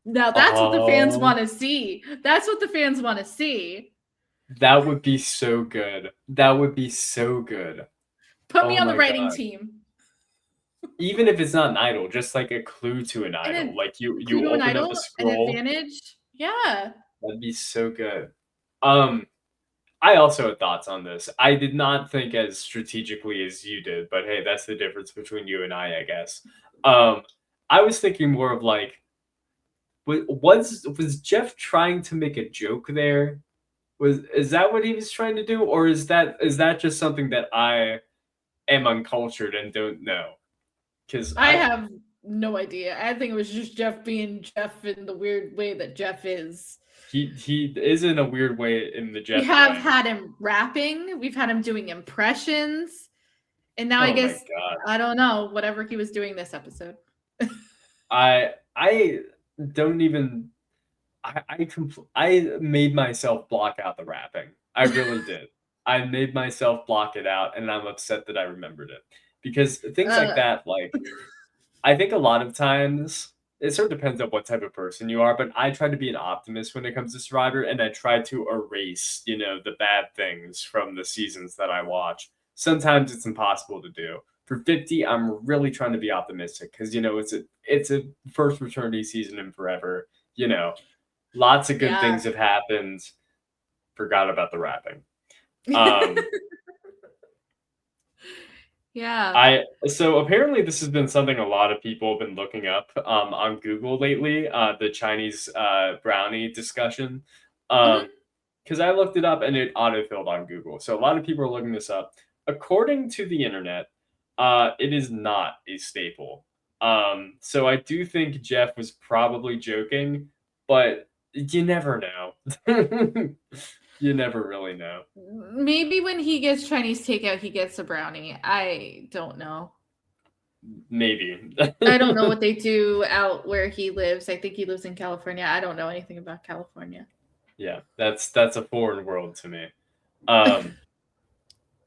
Now that's what the fans want to see. That's what the fans want to see. That would be so good. That would be so good. Put me on the writing team. even if it's not an idol, just like a clue to an And idol. then Like you Clue and open up a Idol, an scroll. advantage. Yeah. That'd be so good. Um, I also had thoughts on this. I did not think as strategically as you did, but hey, that's the difference between you and I guess. Um, I was thinking more of like, was Jeff trying to make a joke there? Is that what he was trying to do, or is that just something that I am uncultured and don't know? Because I have no idea. I think it was just Jeff being Jeff in the weird way that Jeff is. he is in a weird way in the We Jeff have way. had him rapping, we've had him doing impressions, and now I Oh my guess god. I don't know, whatever he was doing this episode. I don't even I made myself block out the rapping. I really did. I made myself block it out, and I'm upset that I remembered it because things like Uh, that, like I think a lot of times it sort of depends on what type of person you are, but I try to be an optimist when it comes to Survivor, and I try to erase, the bad things from the seasons that I watch. Sometimes it's impossible to do. For 50, I'm really trying to be optimistic because it's a first fraternity season in forever. You know, lots of good yeah. things have happened. Forgot about the rapping. Um, Yeah. I so apparently this has been something a lot of people have been looking up on Google lately, the Chinese brownie discussion. Um, Mhm. because I looked it up and it autofilled on Google. So a lot of people are looking this up. According to the internet, it is not a staple. So I do think Jeff was probably joking, but you never know. You never really know. Maybe when he gets Chinese takeout, he gets a brownie. I don't know. Maybe. I don't know what they do out where he lives. I think he lives in California. I don't know anything about California. Yeah, that's a foreign world to me. Um,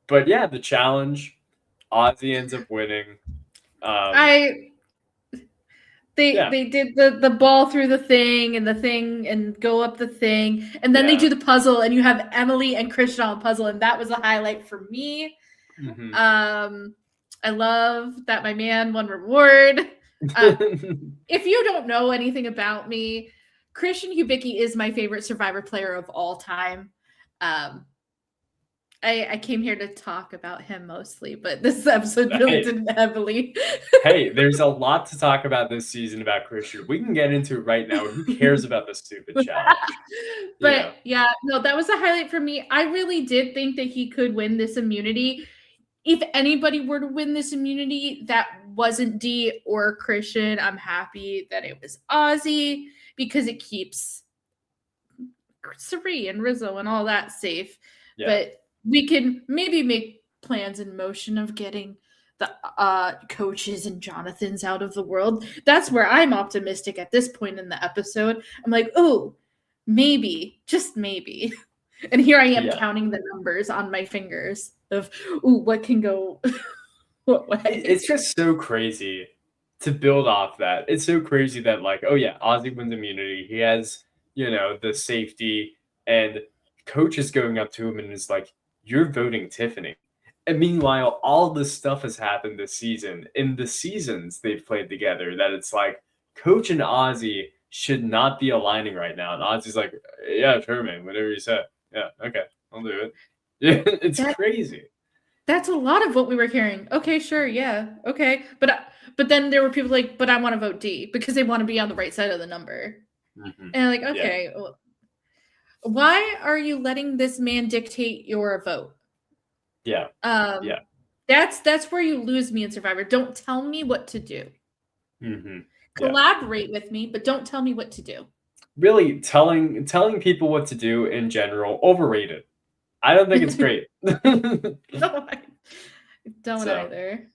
but yeah, the challenge, Ozzy ends up winning. Um, I they yeah, they did the ball through the thing and the thing and go up the thing and then they yeah. do the puzzle and you have Emily and Christian on a puzzle and that was a highlight for me. Hmm. Um, I love that my man won reward. Uh, if you don't know anything about me, Christian Hubicki is my favorite Survivor player of all time. Um, I came here to talk about him mostly, but this episode really Hey, didn't heavily. hey, there's a lot to talk about this season about Christian. We can get into it right now. Who cares about the stupid challenge? You But know? yeah, no, that was a highlight for me. I really did think that he could win this immunity. If anybody were to win this immunity that wasn't D or Christian, I'm happy that it was Ozzy because it keeps Cirie and Rizzo and all that safe. Yeah, But we can maybe make plans in motion of getting the coaches and Jonathan's out of the world. That's where I'm optimistic at this point in the episode. I'm like, oh, maybe, just maybe. And here I am yeah. counting the numbers on my fingers of, ooh, what can go what way. It's just so crazy to build off that. It's so crazy that like, oh yeah, Ozzy wins immunity. He has, the safety and coach is going up to him and is like, "You're voting Tiffany." And meanwhile, all this stuff has happened this season in the seasons they've played together that it's like coach and Ozzy should not be aligning right now. And Ozzy's like, "Yeah, sure, man, whatever you say. Yeah, okay, I'll do it." Yeah, it's That crazy. that's a lot of what we were hearing. Okay, sure, yeah, okay, but then there were people like, but I want to vote D because they want to be on the right side of the number. Hmm. And I'm like, Yeah, okay, well, why are you letting this man dictate your vote? yeah, Um, yeah. that's where you lose me in Survivor. Don't tell me what to do. Mhm. Yeah. Collaborate with me, but don't tell me what to do. Really telling people what to do in general, overrated. I don't think it's great. No, I don't So, either.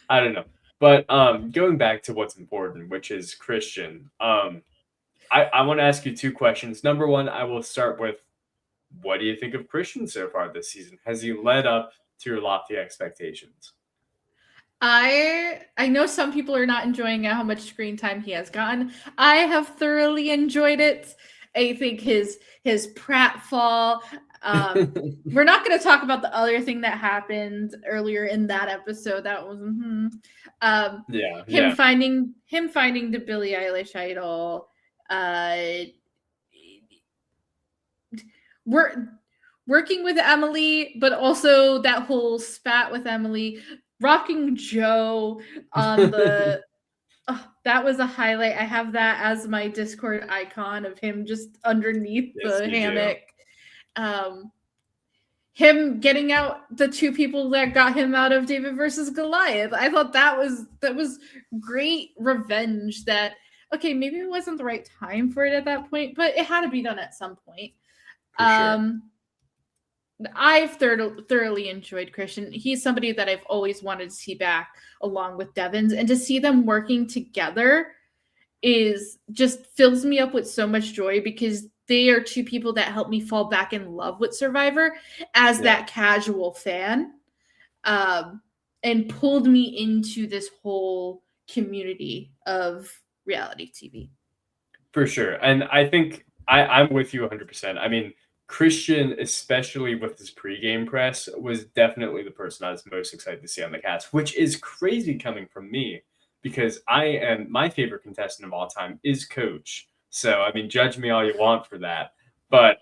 I don't know. But, going back to what's important, which is Christian, I wanna ask you 2 questions. Number 1, I will start with, what do you think of Christian so far this season? Has he led up to your lofty expectations? I know some people are not enjoying how much screen time he has gotten. I have thoroughly enjoyed it. I think his pratfall, We're not going to talk about the other thing that happened earlier in that episode. That was yeah. him finding the Billie Eilish idol. We're working with Emily, but also that whole spat with Emily, rocking Joe on the. Oh, that was a highlight. I have that as my Discord icon of him just underneath Yes, the you hammock. Him getting out the two people that got him out of David versus Goliath. I thought that was great revenge. That okay, maybe it wasn't the right time for it at that point, but it had to be done at some point. For sure. I've thoroughly enjoyed Christian. He's somebody that I've always wanted to see back along with Devins, and to see them working together is just fills me up with so much joy, because they are two people that helped me fall back in love with Survivor as that casual fan, and pulled me into this whole community of reality TV. For sure. And I think I'm with you 100%. I mean, Christian, especially with his pregame press, was definitely the person I was most excited to see on the cast, which is crazy coming from me, because my favorite contestant of all time is Coach. So, I mean, judge me all you want for that. But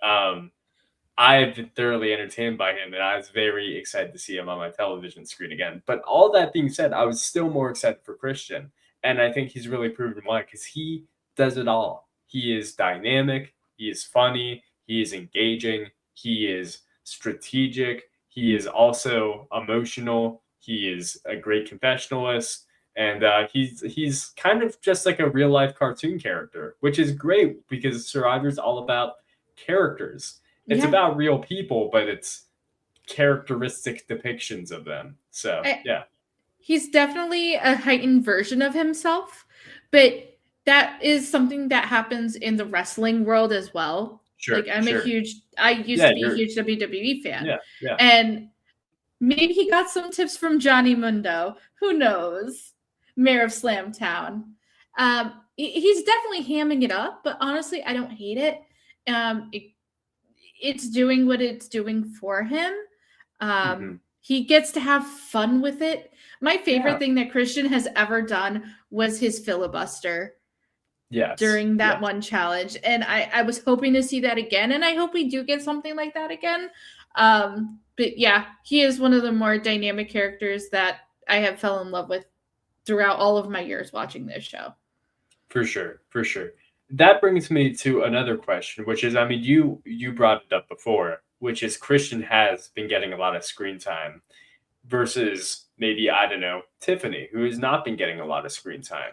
I've been thoroughly entertained by him, and I was very excited to see him on my television screen again. But all that being said, I was still more excited for Christian. And I think he's really proven why, because he does it all. He is dynamic. He is funny. He is engaging. He is strategic. He is also emotional. He is a great confessionalist. And he's kind of just like a real life cartoon character, which is great, because Survivor is all about characters. It's about real people, but it's characteristic depictions of them. So yeah, he's definitely a heightened version of himself, but that is something that happens in the wrestling world as well. Sure. Like I used to be a huge WWE fan. Yeah. And maybe he got some tips from Johnny Mundo. Who knows? Mayor of Slamtown. He's definitely hamming it up, but honestly, I don't hate it. It's doing what it's doing for him. He gets to have fun with it. My favorite thing that Christian has ever done was his filibuster. During that one challenge. And I was hoping to see that again, and I hope we do get something like that again. But yeah, he is one of the more dynamic characters that I have fell in love with throughout all of my years watching this show. For sure. That brings me to another question, which is, I mean, you brought it up before, which is Christian has been getting a lot of screen time versus maybe, I don't know, Tiffany, who has not been getting a lot of screen time.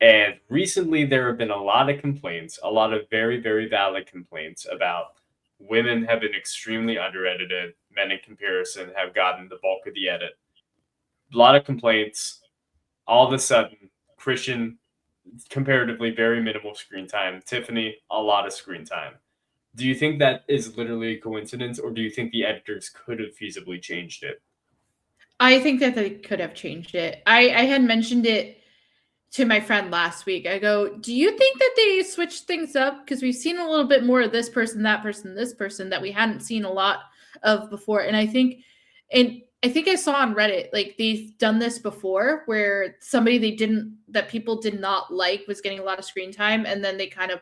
And recently there have been a lot of complaints, a lot of very, very valid complaints about women have been extremely under-edited. Men in comparison have gotten the bulk of the edit. A lot of complaints. All of a sudden, Christian, comparatively very minimal screen time. Tiffany, a lot of screen time. Do you think that is literally a coincidence, or do you think the editors could have feasibly changed it? I think that they could have changed it. I had mentioned it to my friend last week. I go, do you think that they switched things up? Because we've seen a little bit more of this person, that person, this person that we hadn't seen a lot of before. And I think I saw on Reddit, like they've done this before, where somebody that people did not like was getting a lot of screen time, and then they kind of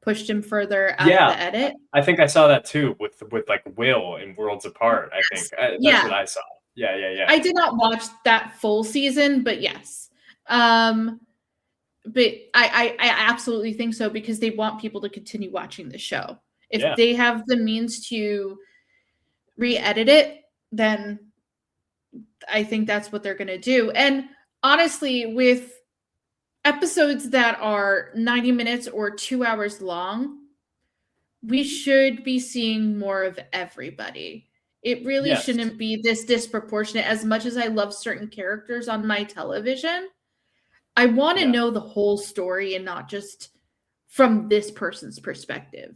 pushed him further out of the edit. I think I saw that too with like Will in Worlds Apart. I think that's what I saw. Yeah. I did not watch that full season, but yes. But I absolutely think so, because they want people to continue watching the show. If they have the means to re-edit it, then I think that's what they're going to do. And honestly, with episodes that are 90 minutes or 2 hours long, we should be seeing more of everybody. It really shouldn't be this disproportionate. As much as I love certain characters on my television, I want to know the whole story and not just from this person's perspective.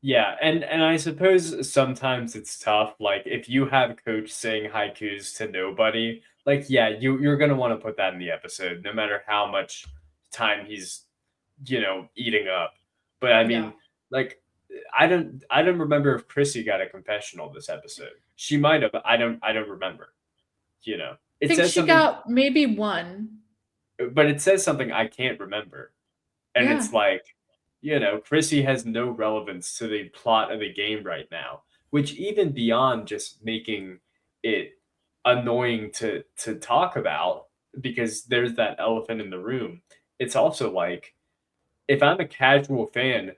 Yeah, and I suppose sometimes it's tough. Like if you have a coach saying haikus to nobody, like you're gonna want to put that in the episode, no matter how much time he's eating up. But I mean, like I don't remember if Chrissy got a confessional this episode. She might have. I don't remember. You know, I it think says she something, got maybe one. but it says something I can't remember, and Yeah. it's like, Chrissy has no relevance to the plot of the game right now. Which even beyond just making it annoying to talk about, because there's that elephant in the room. It's also like, if I'm a casual fan,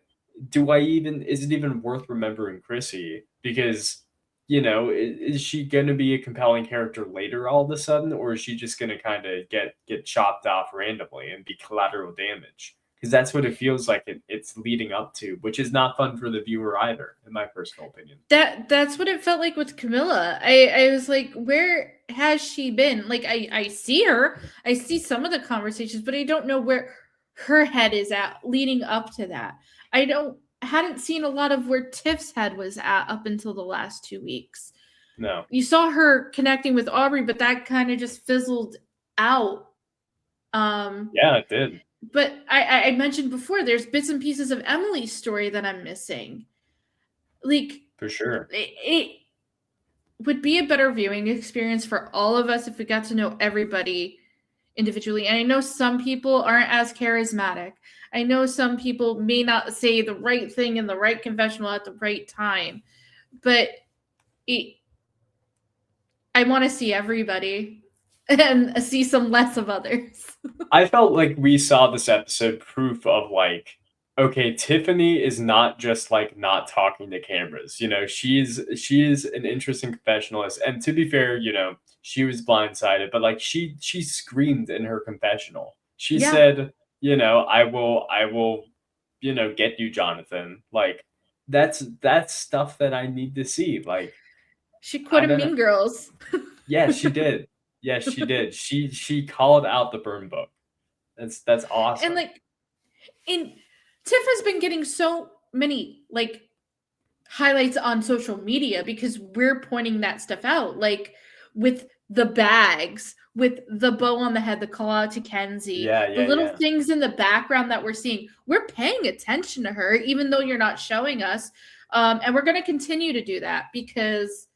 is it even worth remembering Chrissy? Because, is she going to be a compelling character later all of a sudden, or is she just going to kind of get chopped off randomly and be collateral damage? Because that's what it feels like it's leading up to, which is not fun for the viewer either, in my personal opinion. That's what it felt like with Camilla. I was like, where has she been? Like I see her, I see some of the conversations, but I don't know where her head is at leading up to that. I don't hadn't seen a lot of where Tiff's head was at up until the last 2 weeks. No. You saw her connecting with Aubrey, but that kind of just fizzled out. Yeah, it did. But I mentioned before, there's bits and pieces of Emily's story that I'm missing. Like For sure. it would be a better viewing experience for all of us if we got to know everybody individually. And I know some people aren't as charismatic. I know some people may not say the right thing in the right confessional at the right time, but I want to see everybody and see some less of others. I felt like we saw this episode proof of like, okay, Tiffany is not just like not talking to cameras. She's an interesting confessionalist, and to be fair, she was blindsided, but like she screamed in her confessional. She said, I will, get you, Jonathan. Like that's stuff that I need to see. Like she quoted Mean Girls. Yes, she did. Yes, she did. She called out the burn book. That's awesome. And like Tiff has been getting so many like highlights on social media because we're pointing that stuff out, like with the bags, with the bow on the head, the call out to Kenzie, the little things in the background that we're seeing. We're paying attention to her, even though you're not showing us. And we're going to continue to do that because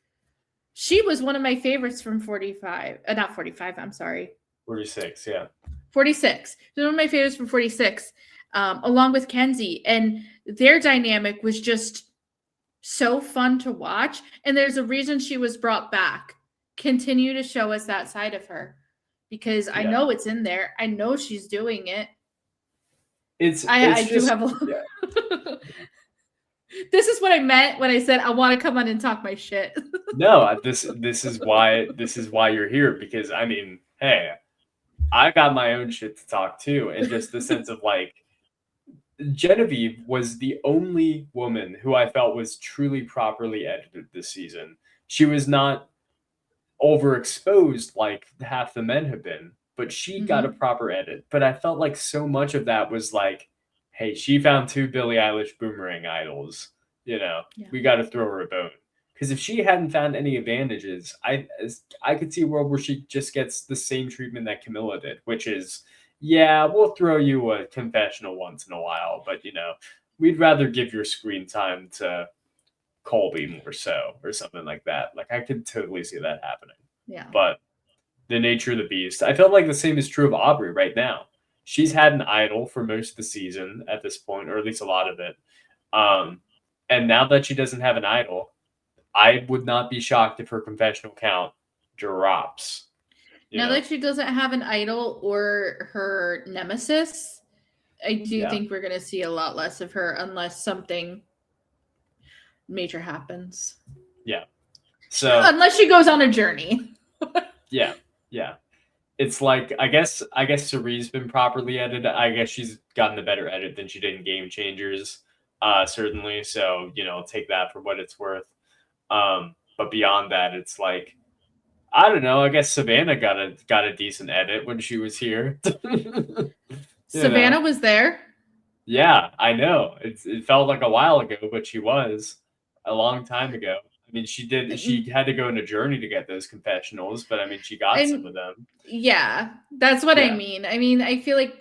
she was one of my favorites from 45. Not 45, I'm sorry. 46, yeah. 46. She's one of my favorites from 46, along with Kenzie. And their dynamic was just so fun to watch. And there's a reason she was brought back. Continue to show us that side of her. Because I know it's in there. I know she's doing it. I do have a... This is what I meant when I said I want to come on and talk my shit. No, this is why you're here, because I mean, hey, I got my own shit to talk too, and just the sense of like, Genevieve was the only woman who I felt was truly properly edited this season. She was not overexposed like half the men have been, but she got a proper edit. But I felt like so much of that was like, hey, she found 2 Billie Eilish boomerang idols. We got to throw her a bone. Because if she hadn't found any advantages, I could see a world where she just gets the same treatment that Camilla did, which is, yeah, we'll throw you a confessional once in a while, but we'd rather give your screen time to Colby more so, or something like that. Like I could totally see that happening. Yeah. But the nature of the beast, I feel like the same is true of Aubrey right now. She's had an idol for most of the season at this point, or at least a lot of it. And now that she doesn't have an idol, I would not be shocked if her confessional count drops. Now that she doesn't have an idol or her nemesis, I do think we're going to see a lot less of her unless something major happens. Yeah. So unless she goes on a journey. Yeah. It's like, I guess Cirie's been properly edited. I guess she's gotten a better edit than she did in Game Changers, certainly. So, take that for what it's worth. But beyond that, it's like, I don't know. I guess Savannah got a decent edit when she was here. Savannah was there? Yeah, I know. It felt like a while ago, but she was a long time ago. I mean, she had to go on a journey to get those confessionals, but I mean, she got some of them. Yeah, that's what I mean. I mean, I feel like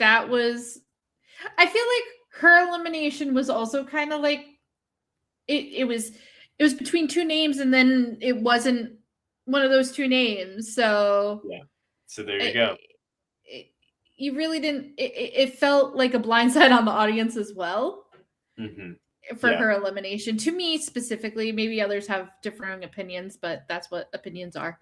her elimination was also kind of like it was between two names, and then it wasn't one of those two names. So Yeah. So there you go. it, you really didn't. It felt like a blindside on the audience as well Mm-hmm. for Yeah. her elimination. To me specifically, maybe others have differing opinions, but that's what opinions are.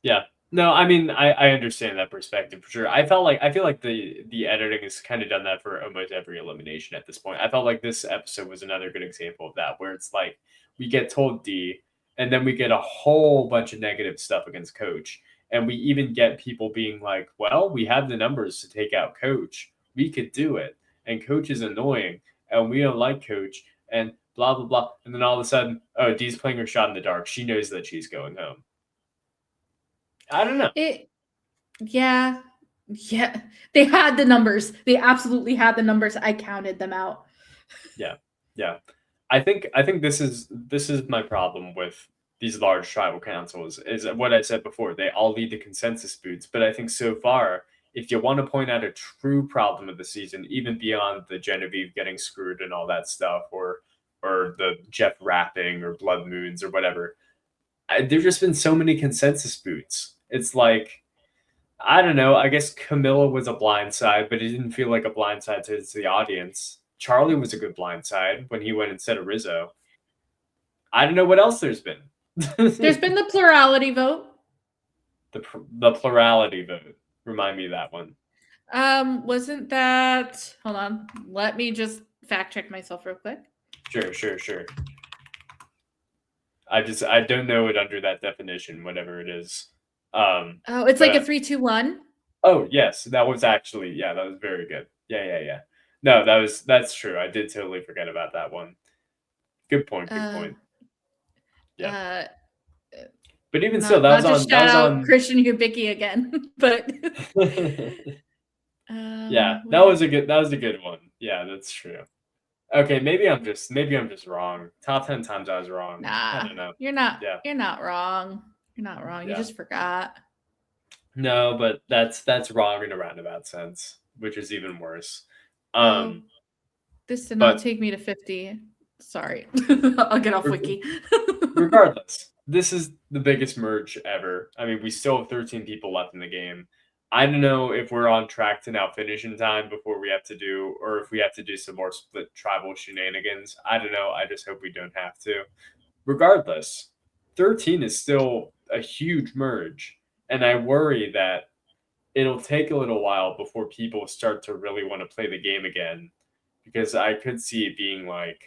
Yeah. No, I mean, I understand that perspective for sure. I feel like the editing has kind of done that for almost every elimination at this point. I felt like this episode was another good example of that, where it's like we get told D, and then we get a whole bunch of negative stuff against Coach, and we even get people being like, "Well, we have the numbers to take out Coach. We could do it." And Coach is annoying, and we don't like Coach, and blah blah blah. And then all of a sudden, oh, D's playing her shot in the dark. She knows that she's going home. I don't know. Yeah. They had the numbers. They absolutely had the numbers. I counted them out. Yeah, yeah. I think this is my problem with these large tribal councils is what I said before. They all lead to consensus boots, but I think so far, if you want to point out a true problem of the season, even beyond the Genevieve getting screwed and all that stuff, or the Jeff rapping or Blood Moons or whatever, there's just been so many consensus boots. It's like I don't know. I guess Camilla was a blindside, but it didn't feel like a blindside to the audience. Charlie was a good blindside when he went instead of Rizzo. I don't know what else there's been. There's been the plurality vote. The plurality vote. Remind me of that one. Wasn't that? Hold on. Let me just fact check myself real quick. Sure. I don't know it under that definition, whatever it is. It's like a 3-2-1. Oh yes, that was actually that was very good. Yeah. No, that's true. I did totally forget about that one. Good point. Yeah. But even still, that was on Christian Hubicki again. But yeah, that was a good one. Yeah, that's true. Okay, maybe I'm just wrong. Top 10 times I was wrong. I don't know. You're not. Yeah. You're not wrong. You're not wrong. Yeah. You just forgot. No, but that's wrong in a roundabout sense, which is even worse. This did not take me to 50. Sorry. I'll get off wiki. Regardless, this is the biggest merge ever. I mean, we still have 13 people left in the game. I don't know if we're on track to now finish in time before we have to do, or if we have to do some more split tribal shenanigans. I don't know. I just hope we don't have to. Regardless, 13 is still a huge merge. And I worry that it'll take a little while before people start to really want to play the game again. Because I could see it being like,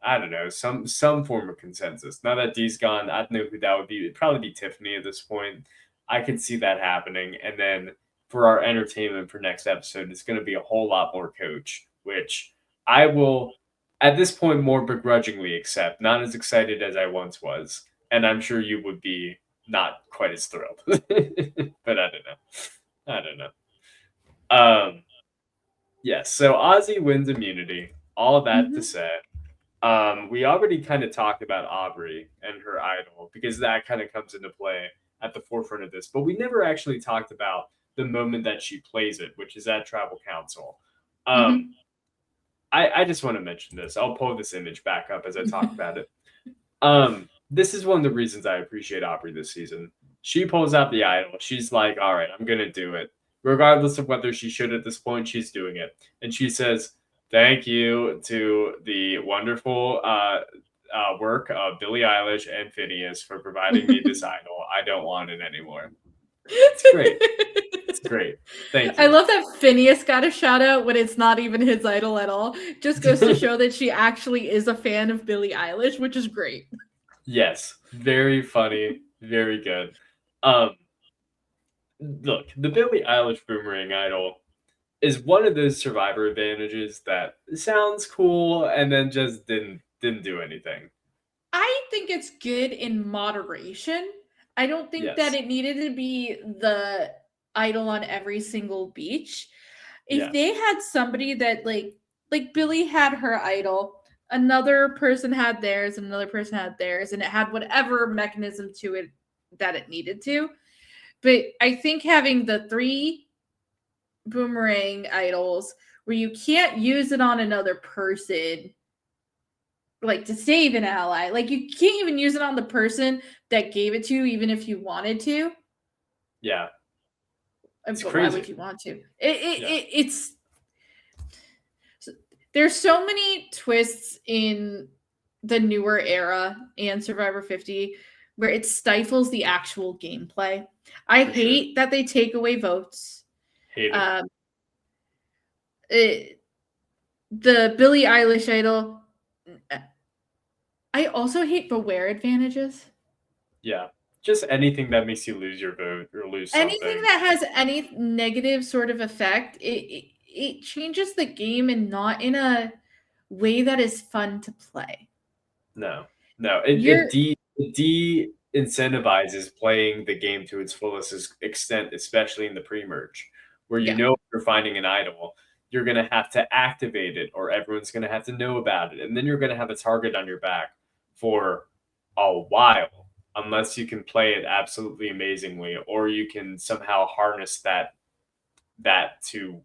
I don't know, some form of consensus. Now that Dee's gone, I don't know who that would be. It'd probably be Tiffany at this point. I could see that happening. And then for our entertainment for next episode, it's going to be a whole lot more Coach, which I will, at this point, more begrudgingly accept. Not as excited as I once was. And I'm sure you would be not quite as thrilled. But I don't know. Yes, so Ozzy wins immunity. All of that to say. We already kind of talked about Aubrey and her idol because that kind of comes into play at the forefront of this, but we never actually talked about the moment that she plays it, which is at Tribal Council. I just want to mention this. I'll pull this image back up as I talk about it. This is one of the reasons I appreciate Aubrey this season. She pulls out the idol. She's like, all right, I'm going to do it. Regardless of whether she should at this point, she's doing it. And she says, thank you to the wonderful work of Billie Eilish and Phineas for providing me this idol. I don't want it anymore. It's great. It's great. Thank you. I love that Phineas got a shout out when it's not even his idol at all. Just goes to show that she actually is a fan of Billie Eilish, which is great. Yes. Very funny. Very good. Look, the Billie Eilish Boomerang idol is one of those Survivor advantages that sounds cool and then just didn't do anything. I think it's good in moderation. I don't think that it needed to be the idol on every single beach. If they had somebody that like Billie had her idol, another person had theirs, and another person had theirs, and it had whatever mechanism to it that it needed to. But I think having the 3 boomerang idols where you can't use it on another person like to save an ally. Like you can't even use it on the person that gave it to you, even if you wanted to. Yeah. It's But why crazy. would you want to? It's there's so many twists in the newer era and Survivor 50 where it stifles the actual gameplay. I hate that they take away votes. Hate it. The Billie Eilish idol. I also hate the wear advantages. Yeah. Just anything that makes you lose your vote or lose something. Anything that has any negative sort of effect, it changes the game and not in a way that is fun to play. No. It de-incentivizes playing the game to its fullest extent, especially in the pre-merge, where you know if you're finding an idol, you're going to have to activate it or everyone's going to have to know about it. And then you're going to have a target on your back for a while, unless you can play it absolutely amazingly or you can somehow harness that to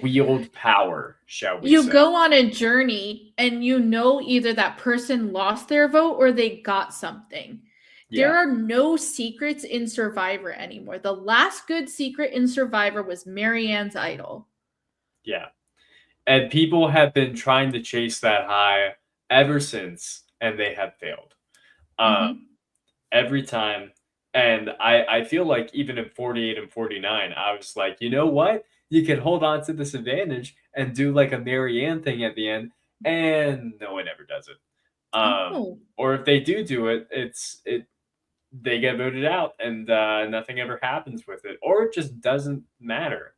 wield power, shall we say. You go on a journey and you know either that person lost their vote or they got something. Yeah. There are no secrets in Survivor anymore. The last good secret in Survivor was Marianne's idol. Yeah. And people have been trying to chase that high ever since, and they have failed. Every time. And I feel like even in 48 and 49, I was like, you know what? You can hold on to this advantage and do like a Marianne thing at the end, and no one ever does it. Or if they do it, they get voted out, and nothing ever happens with it, or it just doesn't matter.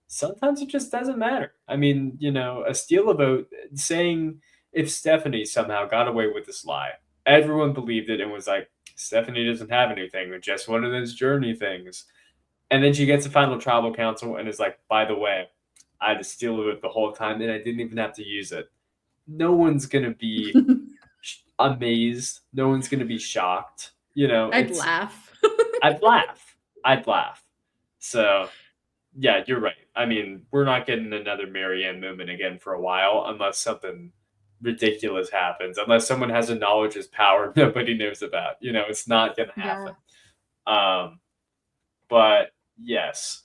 Sometimes it just doesn't matter. I mean, a steal a vote saying if Stephanie somehow got away with this lie, everyone believed it and was like, Stephanie doesn't have anything, just one of those journey things. And then she gets a final tribal council and is like, by the way, I had to steal it the whole time and I didn't even have to use it. No one's going to be amazed. No one's going to be shocked. I'd laugh. I'd laugh. So, yeah, you're right. I mean, we're not getting another Marianne moment again for a while unless something ridiculous happens, unless someone has a knowledge is power nobody knows about. It's not going to happen. Yeah. But yes,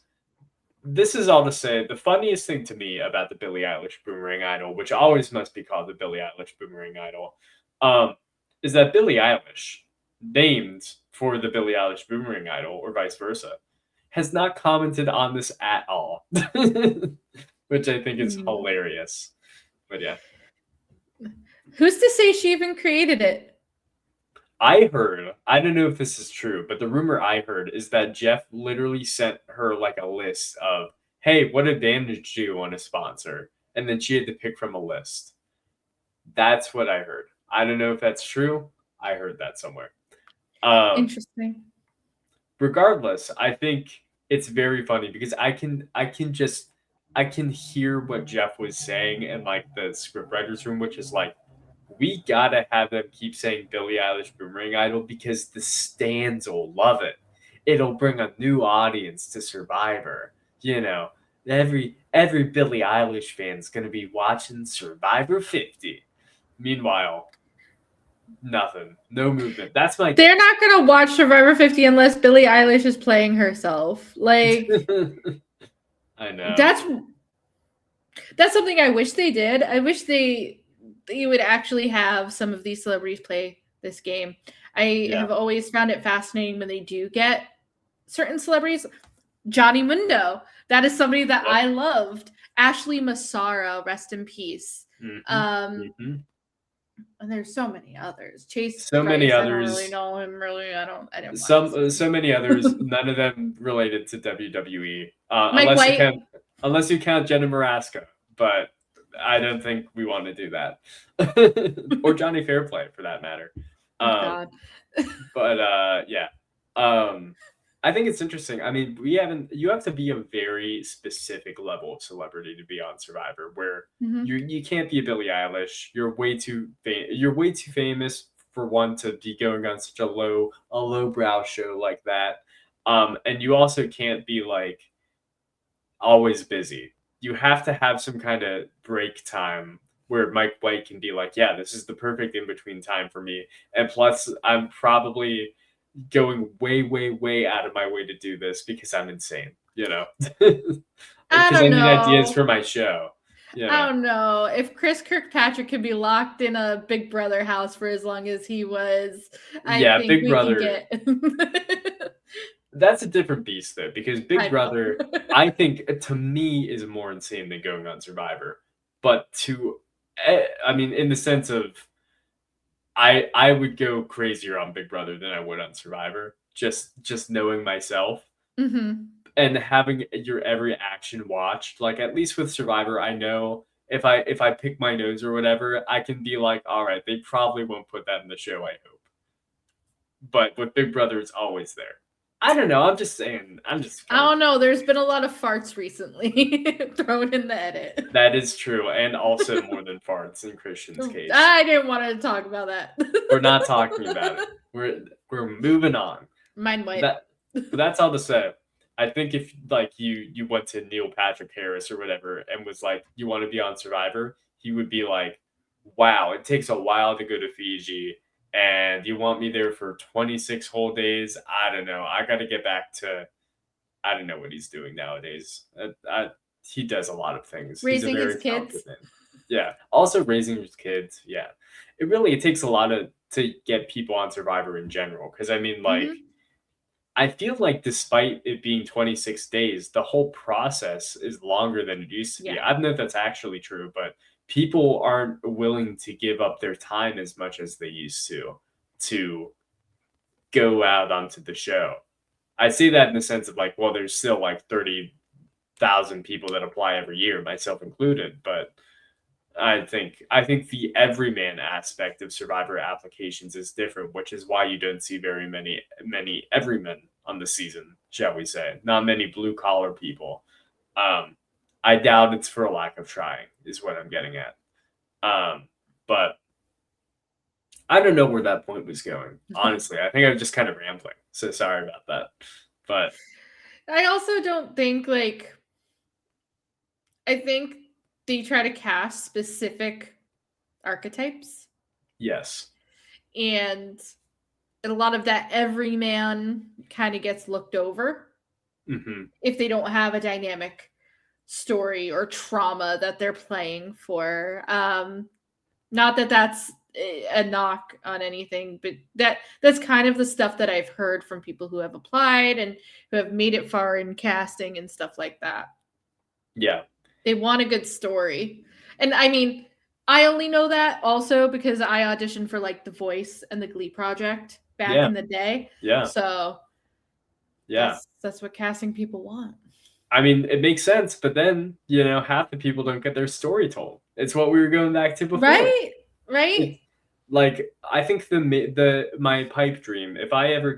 this is all to say the funniest thing to me about the Billie Eilish Boomerang Idol, which always must be called the Billie Eilish Boomerang Idol, is that Billie Eilish, named for the Billie Eilish Boomerang Idol or vice versa, has not commented on this at all, which I think is hilarious. But yeah. Who's to say she even created it? I heard, I don't know if this is true, but the rumor I heard is that Jeff literally sent her like a list of, hey, what advantage do you want to sponsor? And then she had to pick from a list. That's what I heard. I don't know if that's true. I heard that somewhere. Interesting. Regardless, I think it's very funny because I can hear what Jeff was saying in like the scriptwriter's room, which is like, we gotta have them keep saying Billie Eilish Boomerang Idol because the stands will love it. It'll bring a new audience to Survivor. Every Billie Eilish fan's gonna be watching Survivor 50. Meanwhile, nothing. No movement. They're not gonna watch Survivor 50 unless Billie Eilish is playing herself. Like I know. That's something I wish they did. I wish they would actually have some of these celebrities play this game. I have always found it fascinating when they do get certain celebrities. Johnny Mundo, that is somebody that I loved. Ashley Massara, rest in peace. And there's so many others. Chase, many others. I don't really know him. Really, I don't. So many others. None of them related to WWE. Unless you count Jenna Marasco, but I don't think we want to do that. Or Johnny Fairplay for that matter. God. But yeah. I think it's interesting. I mean, you have to be a very specific level of celebrity to be on Survivor, where you can't be a Billie Eilish. You're way too famous for one to be going on such a lowbrow show like that. And you also can't be like always busy. You have to have some kind of break time where Mike White can be like, yeah, this is the perfect in between time for me. And plus, I'm probably going way, way, way out of my way to do this because I'm insane, you know? I Because I don't need ideas know. for my show. You I know? don't know. If Chris Kirkpatrick could be locked in a Big Brother house for as long as he was, I Yeah, think Big we can Brother. get. That's a different beast, though, because I Big know. Brother, I think, to me, is more insane than going on Survivor. But I mean, in the sense of, I would go crazier on Big Brother than I would on Survivor. Just knowing myself Hmm. and having your every action watched. Like at least with Survivor, I know if I pick my nose or whatever, I can be like, all right, they probably won't put that in the show. I hope. But with Big Brother, it's always there. I don't know. I'm just saying. I'm just. I don't know. There's been a lot of farts recently thrown in the edit. That is true, and also more than farts in Christian's case. I didn't want to talk about that. We're not talking about it. We're moving on. Mind wipe. But that's all to say. I think if like you went to Neil Patrick Harris or whatever and was like, you want to be on Survivor, he would be like, wow, it takes a while to go to Fiji, and you want me there for 26 whole days. I don't know. I got to get back to. I don't know what he's doing nowadays. He does a lot of things. Raising He's a his very kids. talented man. Yeah. Also raising his kids. Yeah. It takes a lot to get people on Survivor in general. Because I mean, like, I feel like despite it being 26 days, the whole process is longer than it used to be. Yeah. I don't know if that's actually true, but people aren't willing to give up their time as much as they used to go out onto the show. I say that in the sense of like, well, there's still like 30,000 people that apply every year, myself included, but I think the everyman aspect of Survivor applications is different, which is why you don't see very many everymen on the season, shall we say? Not many blue collar people. I doubt it's for a lack of trying, is what I'm getting at. But I don't know where that point was going. Honestly, I think I was just kind of rambling. So sorry about that. But I also don't think I think they try to cast specific archetypes. yes. And a lot of that everyman kind of gets looked over if they don't have a dynamic story or trauma that they're playing for. Not that that's a knock on anything, but that's kind of the stuff that I've heard from people who have applied and who have made it far in casting and stuff like that. Yeah. They want a good story. And I mean, I only know that also because I auditioned for like The Voice and the Glee Project back in the day. Yeah. So yeah, that's what casting people want. I mean, it makes sense, but then, half the people don't get their story told. It's what we were going back to before. Right? Like, I think my pipe dream, if I ever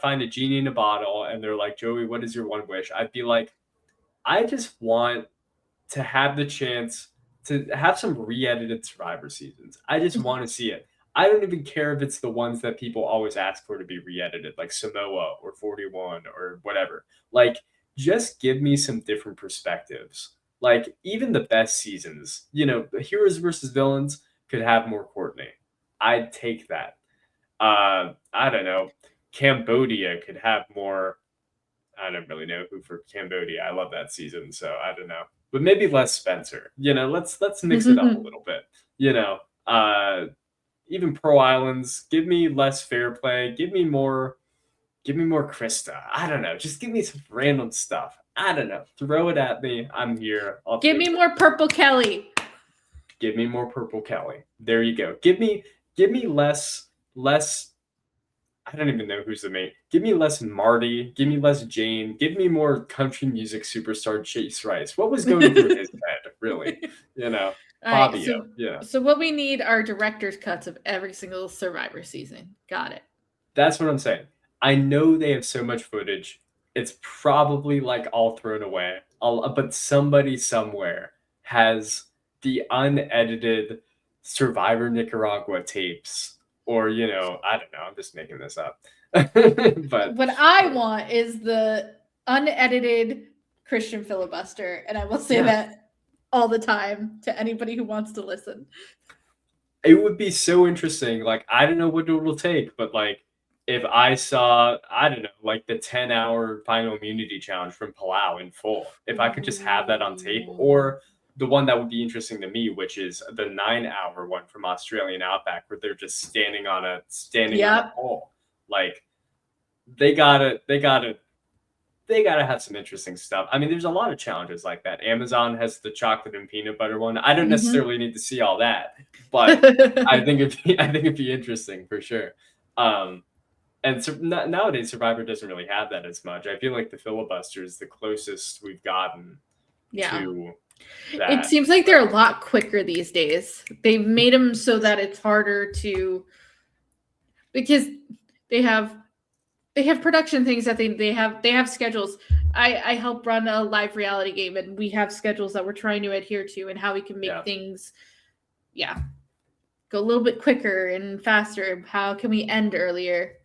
find a genie in a bottle and they're like, Joey, what is your one wish? I'd be like, I just want to have the chance to have some re-edited Survivor seasons. I just want to see it. I don't even care if it's the ones that people always ask for to be re-edited, like Samoa or 41 or whatever. Like, just give me some different perspectives. Like, even the best seasons, Heroes versus Villains could have more Courtney. I'd take that. I don't know. Cambodia could have more. I don't really know who for Cambodia. I love that season, so I don't know. But maybe less Spencer. Let's mix it up a little bit. Even Pro Islands, give me less fair play. Give me more Krista. I don't know. Just give me some random stuff. I don't know. Throw it at me. I'm here. Give me more Purple Kelly. Give me more Purple Kelly. There you go. Give me less. I don't even know who's the main. Give me less Marty. Give me less Jane. Give me more country music superstar Chase Rice. What was going through his head, really? Fabio. Right, so what we need are director's cuts of every single Survivor season. Got it. That's what I'm saying. I know they have so much footage. It's probably like all thrown away. But somebody somewhere has the unedited Survivor Nicaragua tapes. Or, I don't know. I'm just making this up. But what I want is the unedited Christian filibuster. And I will say that all the time to anybody who wants to listen. It would be so interesting. Like, I don't know what it will take, but like, if I saw, I don't know, like the 10-hour final immunity challenge from Palau in full, if I could just have that on tape, or the one that would be interesting to me, which is the 9-hour one from Australian Outback, where they're just standing on a Yep. pole. Like, they gotta have some interesting stuff. I mean, there's a lot of challenges like that. Amazon has the chocolate and peanut butter one. I don't necessarily need to see all that, but I think it'd be interesting for sure. And so nowadays, Survivor doesn't really have that as much. I feel like the filibuster is the closest we've gotten to that. It seems like they're a lot quicker these days. They've made them so that it's harder to, because they have production things that they have schedules. I help run a live reality game, and we have schedules that we're trying to adhere to, and how we can make things go a little bit quicker and faster. How can we end earlier?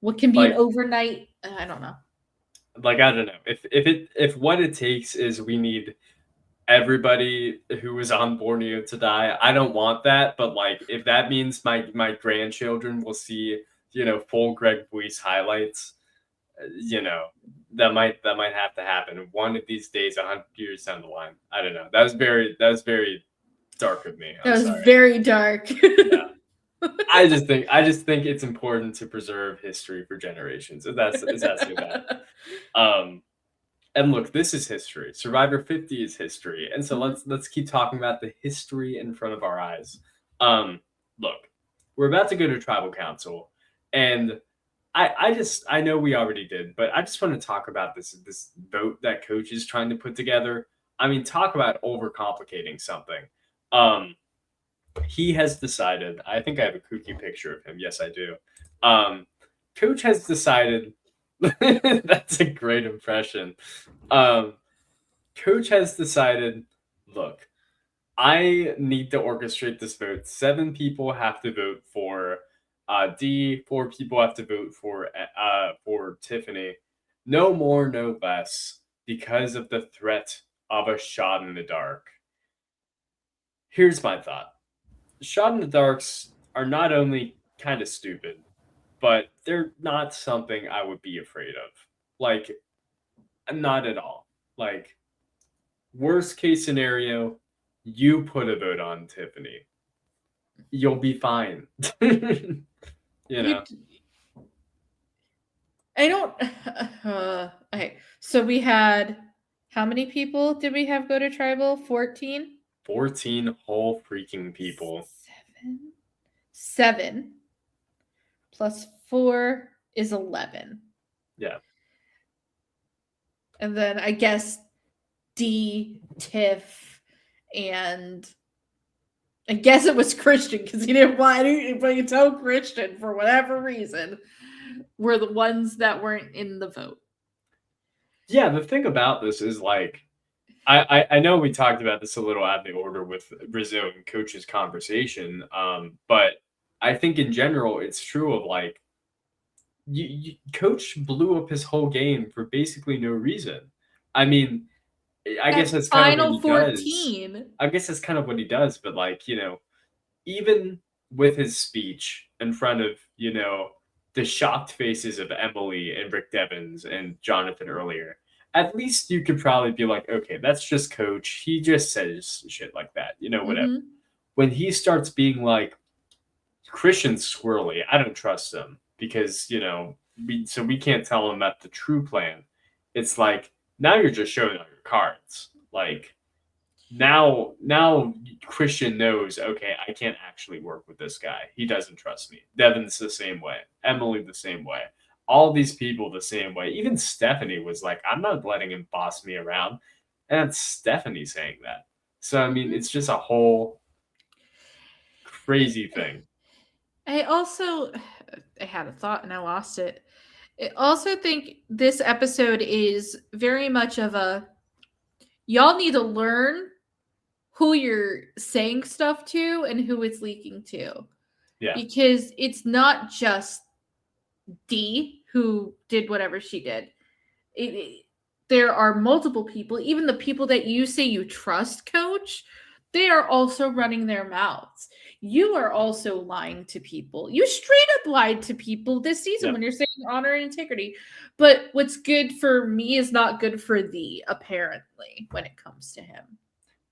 What can be an overnight? I don't know. Like, I don't know. If what it takes is we need everybody who was on Borneo to die, I don't want that. But like, if that means my grandchildren will see, full Greg Buis highlights, that might have to happen one of these days, 100 years down the line. I don't know. That was very dark of me. That was very dark. Yeah. I just think it's important to preserve history for generations. That's so bad. And look, this is history. Survivor 50 is history, and so let's keep talking about the history in front of our eyes. Look, we're about to go to tribal council, and I know we already did, but I just want to talk about this vote that Coach is trying to put together. I mean, talk about overcomplicating something. He has decided, I think I have a kooky picture of him. Yes, I do. Coach has decided, that's a great impression. Coach has decided, look, I need to orchestrate this vote. 7 people have to vote for D, 4 people have to vote for Tiffany. No more, no less, because of the threat of a shot in the dark. Here's my thought. Shot in the darks are not only kind of stupid, but they're not something I would be afraid of. Like, not at all. Like, worst case scenario, you put a vote on Tiffany. You'll be fine. I don't. Okay, so we had, how many people did we have go to tribal? 14? 14 whole freaking people. 7 plus 4 is 11. Yeah. And then I guess D, Tiff, and I guess it was Christian, because he didn't want anybody to tell Christian for whatever reason, were the ones that weren't in the vote. Yeah, the thing about this is, like, I know we talked about this a little out of the order with Rizzo and Coach's conversation, but I think in general it's true of, like, Coach blew up his whole game for basically no reason. I mean, I guess that's kind of what he does. I guess that's kind of what he does, but like, even with his speech in front of, the shocked faces of Emily and Rick Devens and Jonathan earlier, at least you could probably be like, okay, that's just Coach. He just says shit like that, whatever. Mm-hmm. When he starts being like, Christian's squirrely, I don't trust him because, we can't tell him that the true plan. It's like, now you're just showing all your cards. Like, now Christian knows, okay, I can't actually work with this guy. He doesn't trust me. Devin's the same way. Emily the same way. All these people the same way. Even Stephanie was like, I'm not letting him boss me around. And it's Stephanie saying that. So, I mean, it's just a whole crazy thing. I had a thought and I lost it. I also think this episode is very much of a, y'all need to learn who you're saying stuff to and who it's leaking to. Yeah. Because it's not just D who did whatever she did. there are multiple people, even the people that you say you trust, coach, they are also running their mouths. You are also lying to people. You straight up lied to people this season when you're saying honor and integrity. But what's good for me is not good for thee, apparently, when it comes to him.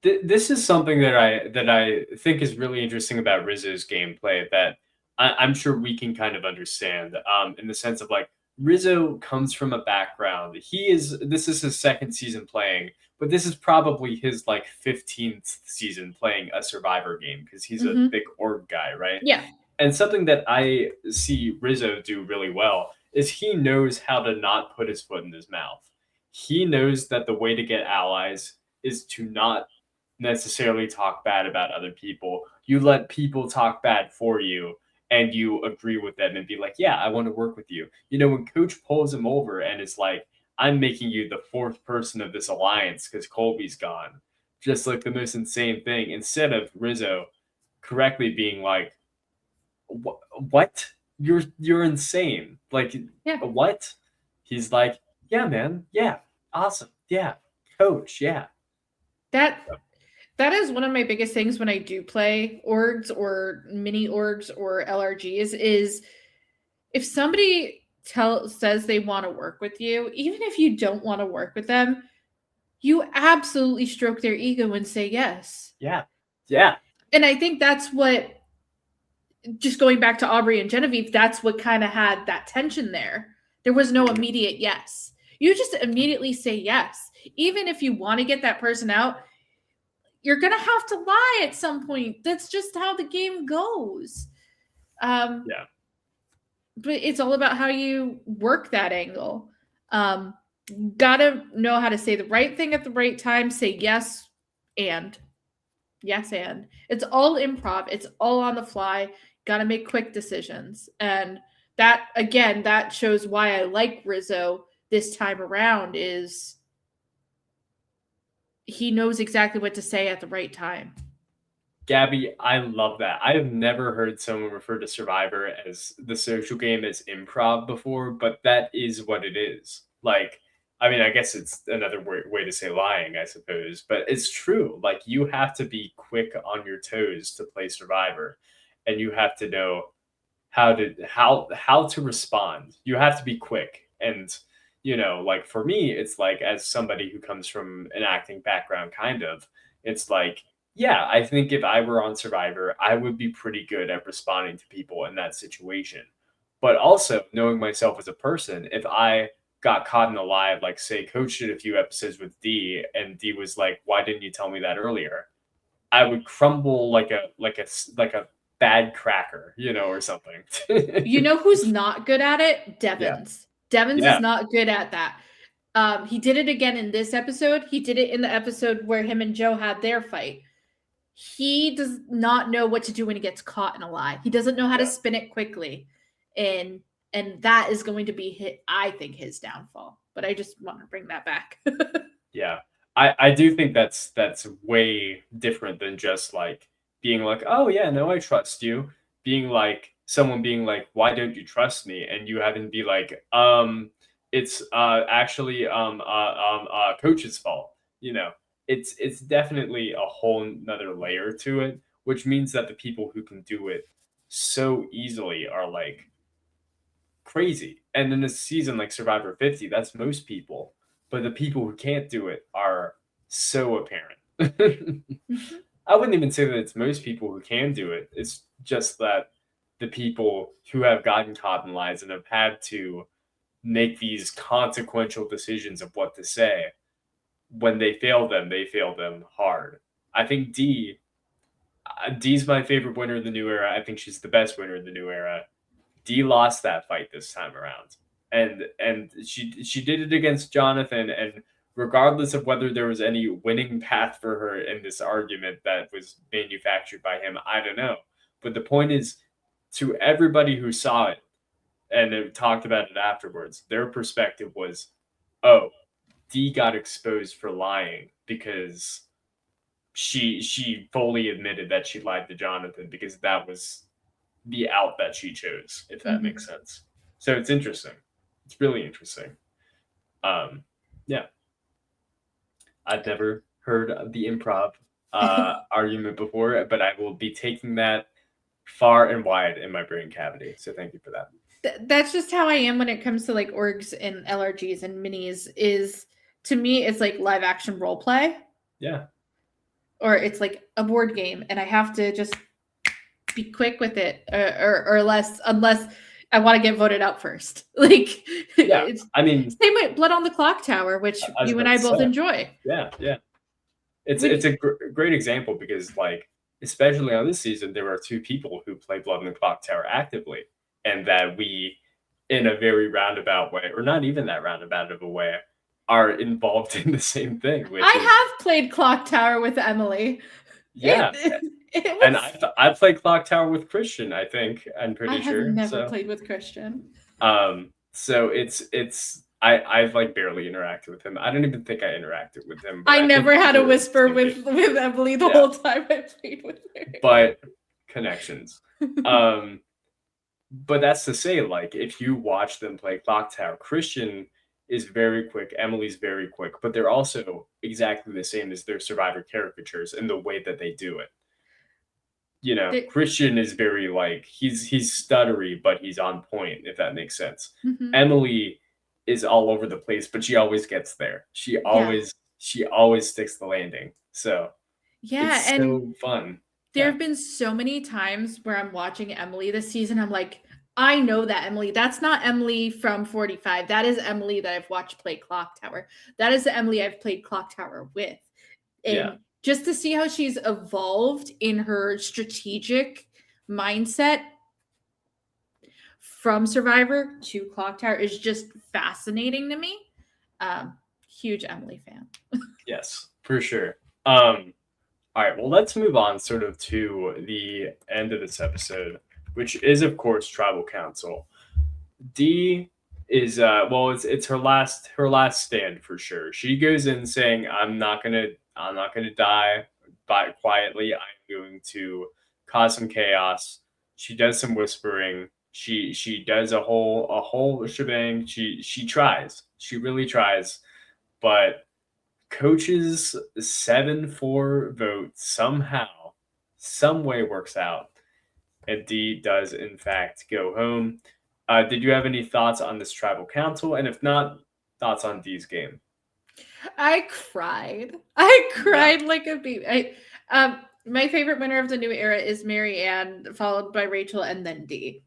This is something that I think is really interesting about Rizzo's gameplay that I'm sure we can kind of understand, in the sense of like Rizzo comes from a background. This is his second season playing, but this is probably his like 15th season playing a Survivor game because he's a big org guy, right? Yeah. And something that I see Rizzo do really well is he knows how to not put his foot in his mouth. He knows that the way to get allies is to not necessarily talk bad about other people. You let people talk bad for you and you agree with them and be like, yeah, I want to work with you. You know, when coach pulls him over and it's like, I'm making you the fourth person of this alliance because Colby's gone. Just like the most insane thing. Instead of Rizzo correctly being like, what? You're insane. Like, what? He's like, yeah, man. Yeah. Awesome. Yeah. Coach. Yeah. That is one of my biggest things when I do play orgs or mini orgs or LRGs is if somebody says they want to work with you, even if you don't want to work with them, you absolutely stroke their ego and say yes. Yeah. Yeah. And I think that's what, just going back to Aubrey and Genevieve, that's what kind of had that tension there. There was no immediate yes. You just immediately say yes. Even if you want to get that person out, you're going to have to lie at some point. That's just how the game goes. Yeah. But it's all about how you work that angle. Gotta know how to say the right thing at the right time. Say yes and. Yes and. It's all improv. It's all on the fly. Gotta make quick decisions. And that, again, that shows why I like Rizzo this time around is he knows exactly what to say at the right time. Gabby, I love that. I have never heard someone refer to Survivor as the social game as improv before, but that is what it is. Like, I mean, I guess it's another way to say lying, I suppose, but it's true. Like, you have to be quick on your toes to play Survivor, and you have to know how to respond. You have to be quick, and you know, like for me, it's like as somebody who comes from an acting background, kind of, it's like yeah, I think if I were on Survivor, I would be pretty good at responding to people in that situation. But also knowing myself as a person, if I got caught in a lie, like say Coach did a few episodes with D, and D was like, "Why didn't you tell me that earlier?" I would crumble like a bad cracker, you know, or something. You know who's not good at it? Devins. Yeah. Devins is not good at that. He did it again in this episode. He did it in the episode where him and Joe had their fight. He does not know what to do when he gets caught in a lie. He doesn't know how to spin it quickly. And that is going to be I think his downfall. But I just want to bring that back. Yeah. I do think that's way different than just like being like, oh yeah, no, I trust you. Being like someone being like, why don't you trust me? And you having to be like, it's actually coach's fault, you know. It's definitely a whole nother layer to it, which means that the people who can do it so easily are like crazy. And in a season like Survivor 50, that's most people. But the people who can't do it are so apparent. I wouldn't even say that it's most people who can do it. It's just that the people who have gotten caught in lies and have had to make these consequential decisions of what to say, when they fail them hard. I think D's my favorite winner of the new era. I think she's the best winner of the new era. D lost that fight this time around. And she did it against Jonathan, and regardless of whether there was any winning path for her in this argument that was manufactured by him, I don't know. But the point is, to everybody who saw it and talked about it afterwards, their perspective was, oh, D got exposed for lying because she fully admitted that she lied to Jonathan because that was the out that she chose, if that makes sense. So it's interesting. It's really interesting. Yeah. I've never heard of the improv argument before, but I will be taking that far and wide in my brain cavity. So thank you for that. That's just how I am when it comes to like orgs and LRGs and minis. Is to me, it's like live action role play. Yeah. Or it's like a board game, and I have to just be quick with it, or less, unless I want to get voted out first. Like, Yeah, it's I mean, same with Blood on the Clock Tower, which you and I both enjoy. Yeah, yeah. It's a great example because, like, especially on this season, there are two people who play Blood on the Clock Tower actively, and that we, in a very roundabout way, or not even that roundabout of a way, are involved in the same thing. Which have played Clock Tower with Emily. Yeah, and I played Clock Tower with Christian. I think I'm pretty sure. I have never played with Christian. So I've like barely interacted with him. I don't even think I interacted with him. I never had a whisper with Emily the whole time I played with her. But connections. But that's to say, like, if you watch them play Clock Tower, Christian is very quick, Emily's very quick, but they're also exactly the same as their Survivor caricatures in the way that they do it. You know, Christian is very like he's stuttery, but he's on point, if that makes sense. Mm-hmm. Emily is all over the place, but she always gets there. She always sticks the landing. So it's so fun. There have been so many times where I'm watching Emily this season. I'm like, I know that Emily. That's not Emily from 45. That is Emily that I've watched play Clock Tower. That is the Emily I've played Clock Tower with. And just to see how she's evolved in her strategic mindset from Survivor to Clock Tower is just fascinating to me. Huge Emily fan. Yes, for sure. All right, well, let's move on sort of to the end of this episode, which is, of course, Tribal Council. Dee is it's her last stand for sure. She goes in saying, I'm not gonna die quietly. I'm going to cause some chaos. She does some whispering. She does a whole shebang. She tries. She really tries, but Coach's 7-4 vote somehow, some way works out, and Dee does in fact go home. Did you have any thoughts on this Tribal Council? And if not, thoughts on Dee's game? I cried. Like a baby. My favorite winner of the new era is Marianne, followed by Rachel, and then Dee.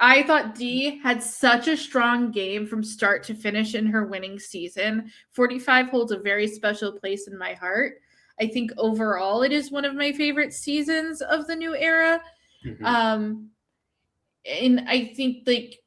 I thought Dee had such a strong game from start to finish in her winning season. 45 holds a very special place in my heart. I think overall it is one of my favorite seasons of the new era. Mm-hmm. And I think, like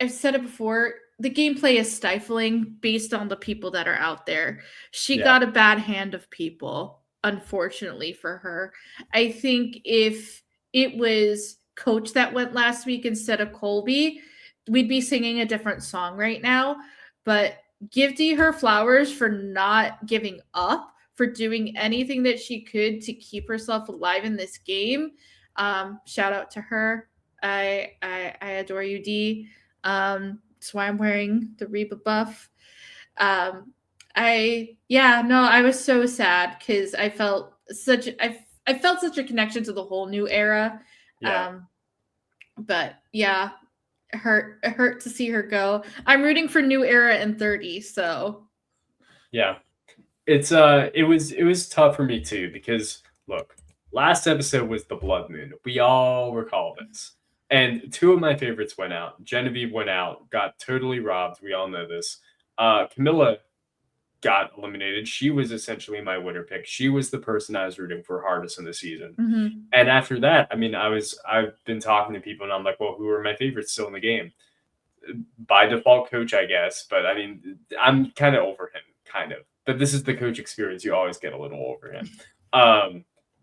I've said it before, the gameplay is stifling based on the people that are out there. She got a bad hand of people, unfortunately for her. I think if it was Coach that went last week instead of Colby, we'd be singing a different song right now. But give Dee her flowers for not giving up, for doing anything that she could to keep herself alive in this game. Shout out to her. I adore you, Dee. That's why I'm wearing the Reba buff. I was so sad because I felt such a connection to the whole new era. But yeah, it hurt to see her go. I'm rooting for new era and 30, so yeah. It was tough for me too, because look, last episode was the Blood Moon. We all recall this. And two of my favorites went out. Genevieve went out, got totally robbed. We all know this. Camilla got eliminated. She was essentially my winner pick. She was the person I was rooting for hardest in the season. Mm-hmm. And after that, I mean, I've been talking to people and I'm like, well, who are my favorites still in the game? By default, Coach, I guess. But I mean, I'm kind of over him, kind of. But this is the Coach experience. You always get a little over him.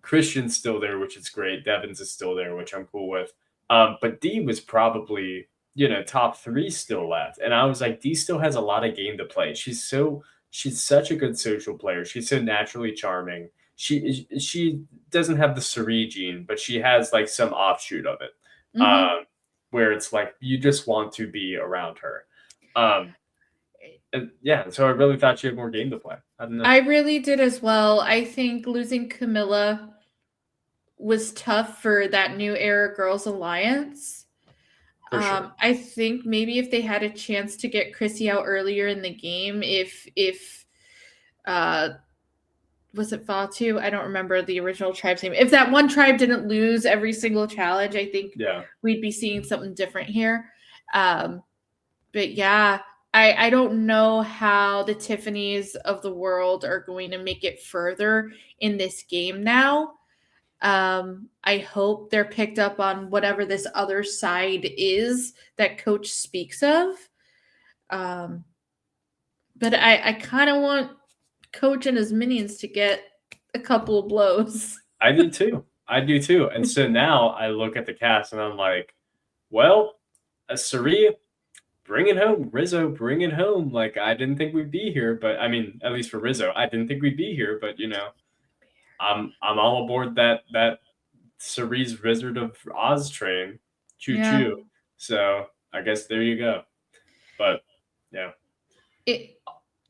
Christian's still there, which is great. Devins is still there, which I'm cool with. But Dee was probably, top 3 still left. And I was like, Dee still has a lot of game to play. She's such a good social player. She's so naturally charming. She doesn't have the Cirie gene, but she has like some offshoot of it, mm-hmm. Where it's like you just want to be around her. Yeah, so I really thought she had more game to play. I don't know. I really did as well. I think losing Camilla was tough for that new era girls alliance. For sure. I think maybe if they had a chance to get Chrissy out earlier in the game, if uh was it Vatu? I don't remember the original tribe's name. If that one tribe didn't lose every single challenge, I think Yeah. we'd be seeing something different here. But yeah, I don't know how the Tiffany's of the world are going to make it further in this game now. I hope they're picked up on whatever this other side is that Coach speaks of. But I kind of want Coach and his minions to get a couple of blows. I do too. And so now I look at the cast and I'm like, well, Cirie, bring it home. Rizzo, bring it home. Like, I didn't think we'd be here, but I mean, at least for Rizzo, I didn't think we'd be here, but I'm all aboard that Cirie's Wizard of Oz train. Choo choo. Yeah. So I guess there you go. But yeah.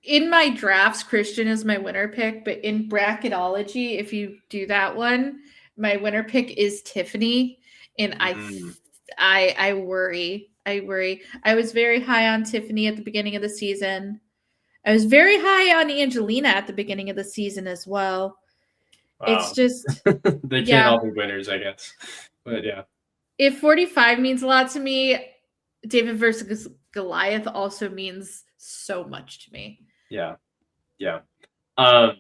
In my drafts, Christian is my winner pick, but in bracketology, if you do that one, my winner pick is Tiffany, and I worry. I was very high on Tiffany at the beginning of the season. I was very high on Angelina at the beginning of the season as well. Wow. It's just they can't all be winners, I guess. But yeah. If 45 means a lot to me, David versus Goliath also means so much to me. Yeah. I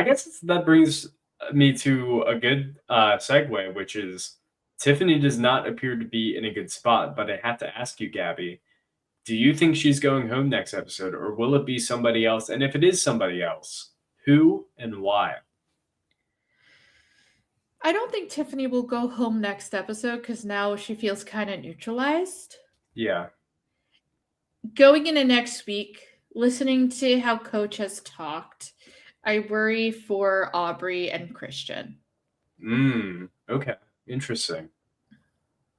guess that brings me to a good segue, which is Tiffany does not appear to be in a good spot, but I have to ask you, Gabby, do you think she's going home next episode, or will it be somebody else? And if it is somebody else, who and why? I don't think Tiffany will go home next episode because now she feels kind of neutralized. Yeah. Going into next week, listening to how Coach has talked, I worry for Aubrey and Christian. Okay. Interesting.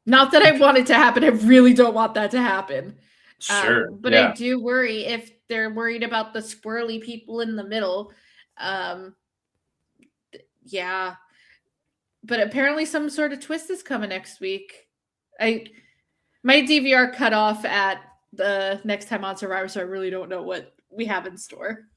Not that I want it to happen. I really don't want that to happen. Sure. But I do worry if they're worried about the squirrely people in the middle. Yeah. But apparently some sort of twist is coming next week. My DVR cut off at the next time on Survivor, so I really don't know what we have in store.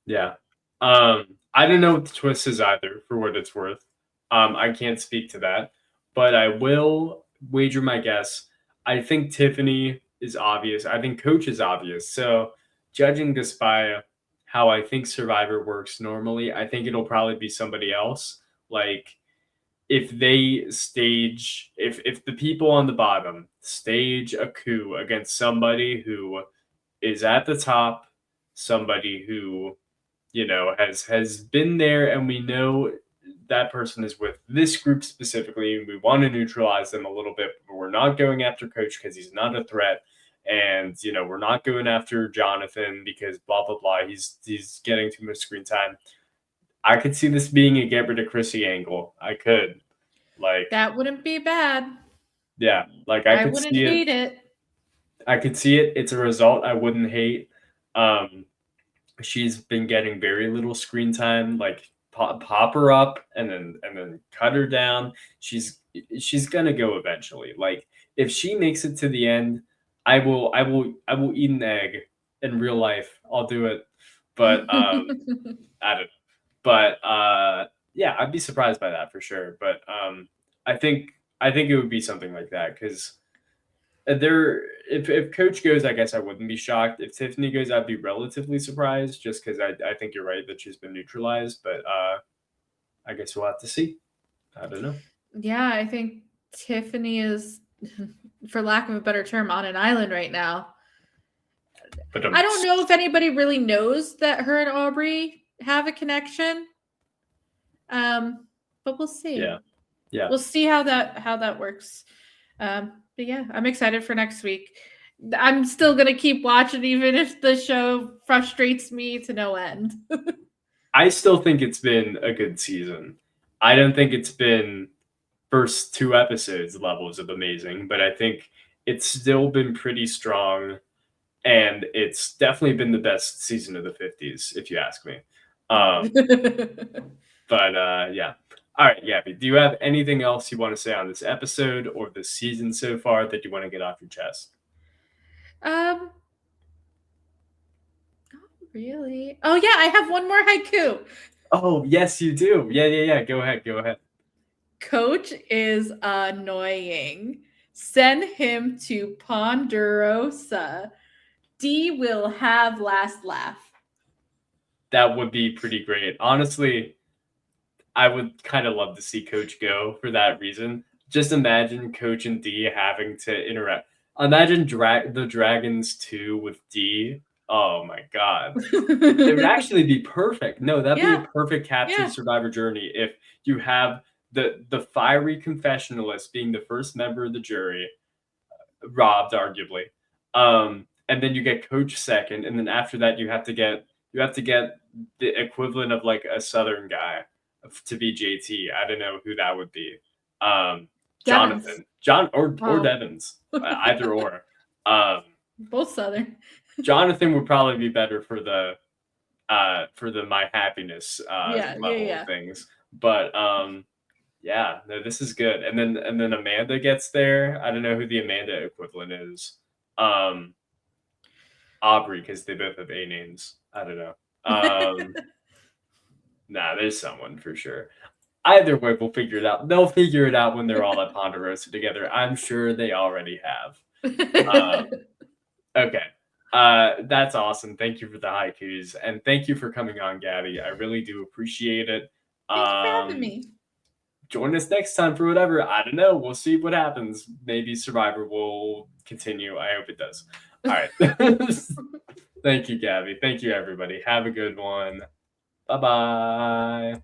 Yeah. I don't know what the twist is either, for what it's worth. I can't speak to that, but I will wager my guess. I think Tiffany is obvious. I think Coach is obvious. So judging this by how I think Survivor works normally, I think it'll probably be somebody else. Like, if they stage, if the people on the bottom stage a coup against somebody who is at the top, somebody who, has been there, and we know that person is with this group specifically, and we want to neutralize them a little bit, but we're not going after Coach because he's not a threat. And, we're not going after Jonathan because blah, blah, blah. He's getting too much screen time. I could see this being a get rid of Chrissy angle. I could. Like, that wouldn't be bad. Yeah. Like, I could wouldn't see hate it. I could see it. It's a result I wouldn't hate. She's been getting very little screen time. Like, pop her up and then cut her down. She's gonna go eventually. Like, if she makes it to the end, I will eat an egg in real life. I'll do it. But I don't. But yeah, I'd be surprised by that for sure. But I think it would be something like that, because if Coach goes, I guess I wouldn't be shocked. If Tiffany goes, I'd be relatively surprised, just because I think you're right that she's been neutralized. But I guess we'll have to see. I don't know. Yeah, I think Tiffany is, for lack of a better term, on an island right now. But I don't know if anybody really knows that her and Aubrey have a connection. But we'll see. Yeah. We'll see how that works. But yeah, I'm excited for next week. I'm still gonna keep watching even if the show frustrates me to no end. I still think it's been a good season. I don't think it's been first 2 episodes levels of amazing, but I think it's still been pretty strong. and it's definitely been the best season of the 50s, if you ask me. Yeah. All right, Gabby, do you have anything else you want to say on this episode or this season so far that you want to get off your chest? Not really. Oh yeah, I have one more haiku. Oh, yes, you do. Yeah. Go ahead. Coach is annoying. Send him to Ponderosa. D will have last laugh. That would be pretty great. Honestly, I would kind of love to see Coach go for that reason. Just imagine Coach and D having to interact. Imagine the Dragons 2 with D. Oh my God. It would actually be perfect. No, that'd be a Yeah, perfect captured yeah. Survivor journey if you have the fiery confessionalist being the first member of the jury, robbed arguably. And then you get Coach second, and then after that you have to get the equivalent of like a Southern guy to be JT. I don't know who that would be. Devins. John or Oh. Devins, either or. Both Southern. Jonathan would probably be better for the my happiness level of things. But yeah, no, this is good. And then Amanda gets there. I don't know who the Amanda equivalent is. Aubrey, because they both have A names. I don't know. Nah, there's someone for sure. Either way, we'll figure it out. They'll figure it out when they're all at Ponderosa together. I'm sure they already have. Okay. That's awesome. Thank you for the haikus, and thank you for coming on, Gabby. I really do appreciate it. Thank you for having me. Join us next time for whatever. I don't know. We'll see what happens. Maybe Survivor will continue. I hope it does. All right. Thank you, Gabby. Thank you, everybody. Have a good one. Bye-bye.